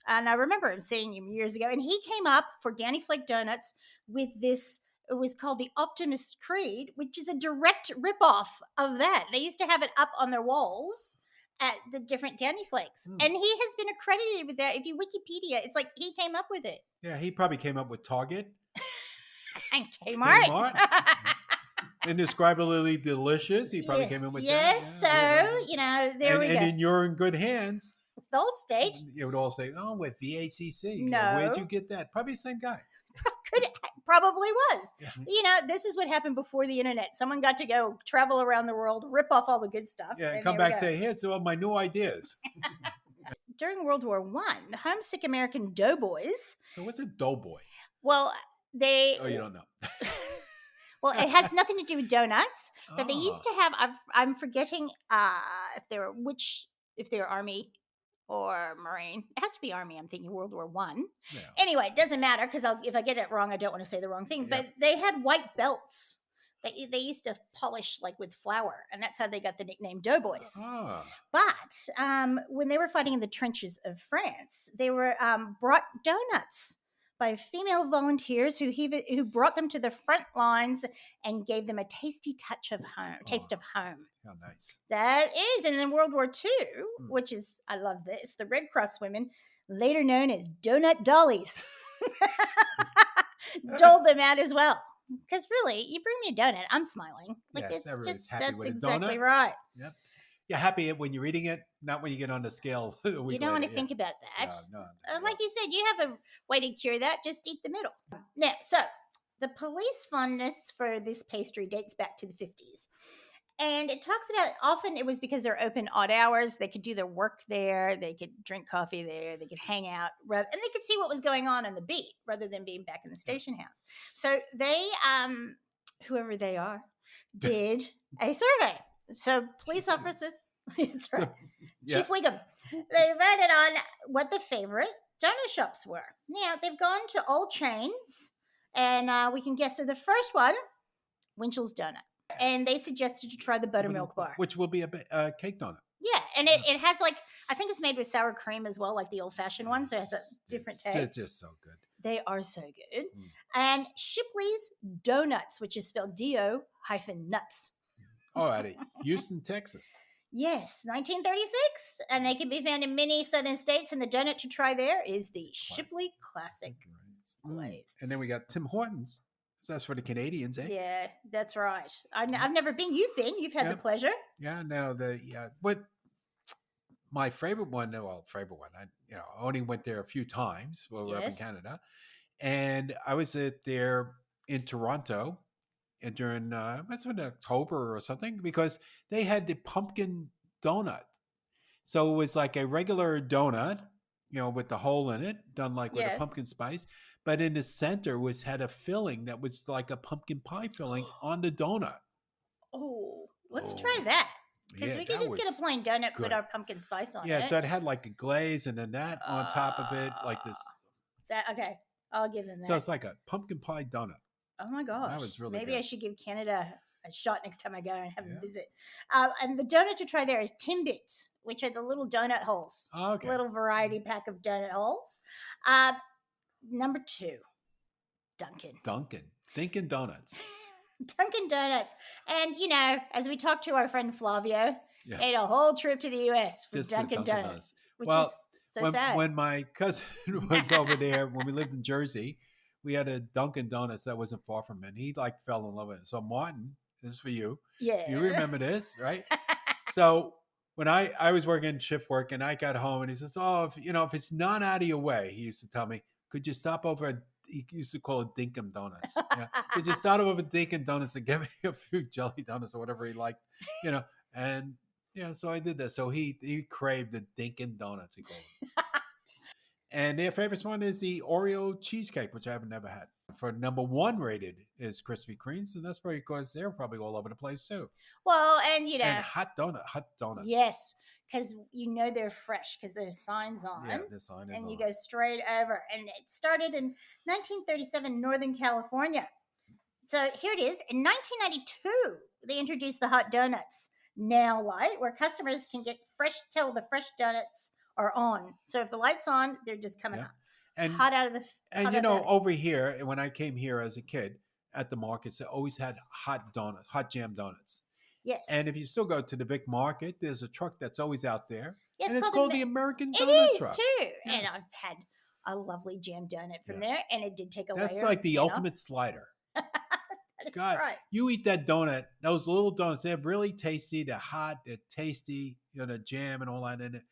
And I remember him seeing him years ago. And he came up for Danny Flake Donuts with this, it was called the Optimist Creed, which is a direct ripoff of that. They used to have it up on their walls at the different Danny Flakes. And he has been accredited with that. If you Wikipedia, it's like he came up with it. Yeah, he probably came up with Target. And Kmart. Kmart. Indescribably delicious. He probably came in with yes, that. so, there we go. And you're in good hands. They'll state. You would all say, oh, with VACC. No. Where'd you get that? Probably the same guy. Probably was. Yeah. This is what happened before the internet. Someone got to go travel around the world, rip off all the good stuff. Yeah, and come there we back go. and say, here's all my new ideas. During World War I, homesick American doughboys, So what's a doughboy? well, Oh, you don't know. well, it has nothing to do with donuts, but they used Oh. to have, I'm forgetting if they were Army or Marine. It has to be Army. I'm thinking World War I. Yeah. Anyway, it doesn't matter because if I get it wrong, I don't want to say the wrong thing. Yep. But they had white belts that they used to polish like with flour, and that's how they got the nickname Doughboys. Ah. But when they were fighting in the trenches of France, they were brought donuts by female volunteers who brought them to the front lines and gave them a tasty taste of home. How nice. That is, and in World War II, which is, I love this, the Red Cross women, later known as Donut Dollies, doled them out as well. Because really, you bring me a donut, I'm smiling. Like Yes, it's everybody's just happy that's with a exactly donut. right. Yep. You're happy when you're eating it, not when you get on the scale. You don't want to think about that. No. Like you said, you have a way to cure that. Just eat the middle. Now, so the police fondness for this pastry dates back to the 50s. And it talks about often it was because they're open odd hours. They could do their work there. They could drink coffee there. They could hang out. And they could see what was going on the beat rather than being back in the station house. So they, whoever they are, did a survey. So police officers, that's right, Yeah. Chief Wiggum, they voted on what the favorite donut shops were. Now, they've gone to old chains, and we can guess. So the first one, Winchell's Donut. And they suggested to try the buttermilk bar. Which will be a cake donut. Yeah, and it has I think it's made with sour cream as well, like the old-fashioned one, so it has a different taste. It's just so good. They are so good. And Shipley's Donuts, which is spelled D-O-nuts. Oh, out of Houston, Texas. Yes, 1936, and they can be found in many southern states, and the donut to try there is the Shipley Classic Glazed. And then we got Tim Hortons. That's for the Canadians, eh? Yeah, that's right. I've never been. You've been. You've had the pleasure. Yeah. Now what my favorite one? I only went there a few times while we were up in Canada, and I was there in Toronto, and during that's in October or something, because they had the pumpkin donut. So it was like a regular donut, with the hole in it, done like with a Yeah. pumpkin spice. But in the center had a filling that was like a pumpkin pie filling on the donut. Oh, let's Oh. try that. Because Yeah, we could that just get a was plain donut, good. put our pumpkin spice on Yeah, it. so it had like a glaze and then that on top of it, like this. Okay, I'll give them that. So it's like a pumpkin pie donut. Oh my gosh. That was really Maybe good. I should give Canada a shot next time I go and have Yeah. a visit. And the donut to try there is Timbits, which are the little donut holes. Oh, okay. Little variety pack of donut holes. Number 2, Dunkin'. Dunkin' Donuts. Dunkin' Donuts. And, as we talked to our friend Flavio, Yeah. made a whole trip to the US for Just to Dunkin' Dunkin' Donuts, Donuts. which Well, is so sad. When my cousin was over there, when we lived in Jersey, we had a Dunkin' Donuts that wasn't far from it. And he fell in love with it. So Martin, this is for you. Yeah. You remember this, right? So when I was working shift work and I got home and he says, "Oh, if it's not out of your way," he used to tell me, "Could you stop over at," he used to call it Dinkum Donuts. Yeah. "Could you stop over at Dinkum Donuts and give me a few jelly donuts or whatever he liked?" And so I did that. So he craved the Dinkum Donuts, he called them. And their favorite one is the Oreo cheesecake, which I have never had. For number 1 rated is Krispy Kremes, and that's probably because they're probably all over the place too. Well, and And hot donuts. yes, because they're fresh because there's signs on. Yeah, the sign is and on. you go straight over. And it started in 1937 in Northern California. So here it is. In 1992, they introduced the hot donuts Now Light, where customers can get tell the fresh donuts are on. So if the light's on, they're just coming out. And hot out of the and hot out of the- over here, when I came here as a kid at the markets, they always had hot donuts, hot jam donuts. Yes. And if you still go to the big market, there's a truck that's always out there. Yeah, and it's called the American It Donut is Truck. too. And Yes. I've had a lovely jam donut from Yeah. there, and it did take a That's layer like of the skin off. ultimate slider. That's God, right. you eat that donut, those little donuts, they're really tasty. They're hot, they're tasty, the jam and all that in it.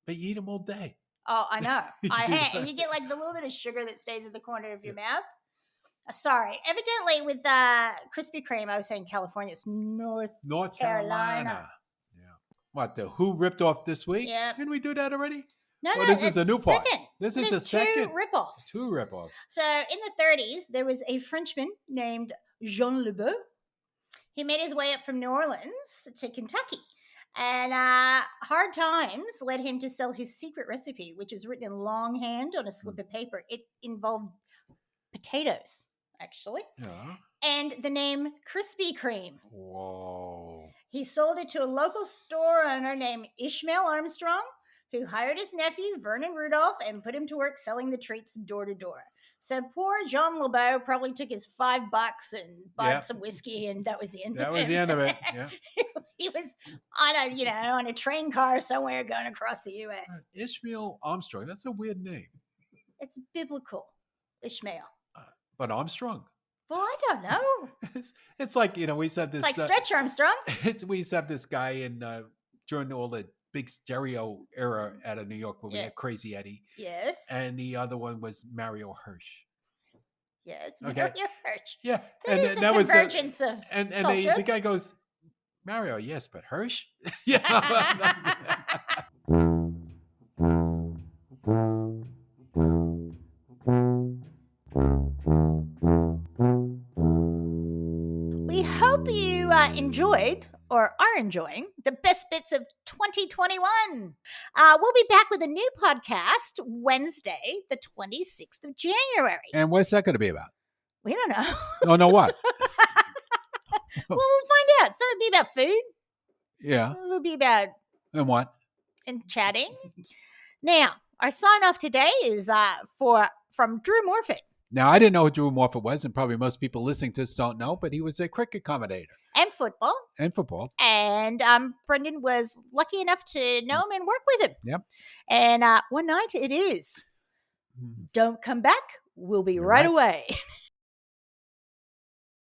But you eat them all day. Oh, I know. And you get like the little bit of sugar that stays in the corner of your mouth. Sorry. Evidently, with Krispy Kreme, I was saying California. It's North Carolina. Yeah. What, the Who ripped off this week? Yep. Didn't we do that already? No, Well, this is a new part. second. This is There's the second. 2 ripoffs. 2 ripoffs. So in the 30s, there was a Frenchman named Jean Lebeau. He made his way up from New Orleans to Kentucky. And hard times led him to sell his secret recipe, which is written in longhand on a slip of paper. It involved potatoes, actually, Yeah. and the name Krispy Kreme. Whoa. He sold it to a local store owner named Ishmael Armstrong, who hired his nephew, Vernon Rudolph, and put him to work selling the treats door to door. So poor Jean Lebeau probably took his $5 and bought some whiskey, and that was the end of it. That was the end of it. Yeah. He was on a train car somewhere going across the U.S. Ishmael Armstrong. That's a weird name. It's biblical, Ishmael. But Armstrong. Well, I don't know. It's like, we said this. It's like Stretch Armstrong. We used to have this guy in during all the big stereo era out of New York where we had Crazy Eddie. Yes. And the other one was Mario Hirsch. Yes. Okay. Mario Hirsch. Yeah. That is a that was convergence of and the cultures. guy goes, Mario, yes, but Hirsch? Yeah. We hope you enjoyed or are enjoying the best bits of 2021. We'll be back with a new podcast Wednesday, the 26th of January. And what's that going to be about? We don't know. Oh, no, what? Well, we'll find out. So it'll be about food. Yeah. It'll be about And what? and chatting. Now, our sign off today is from Drew Morfitt. Now, I didn't know who Drew Morfitt was, and probably most people listening to this don't know, but he was a cricket commentator And football. and football. And Brendan was lucky enough to know him and work with him. Yep. And one night it is. Don't come back. We'll be right away.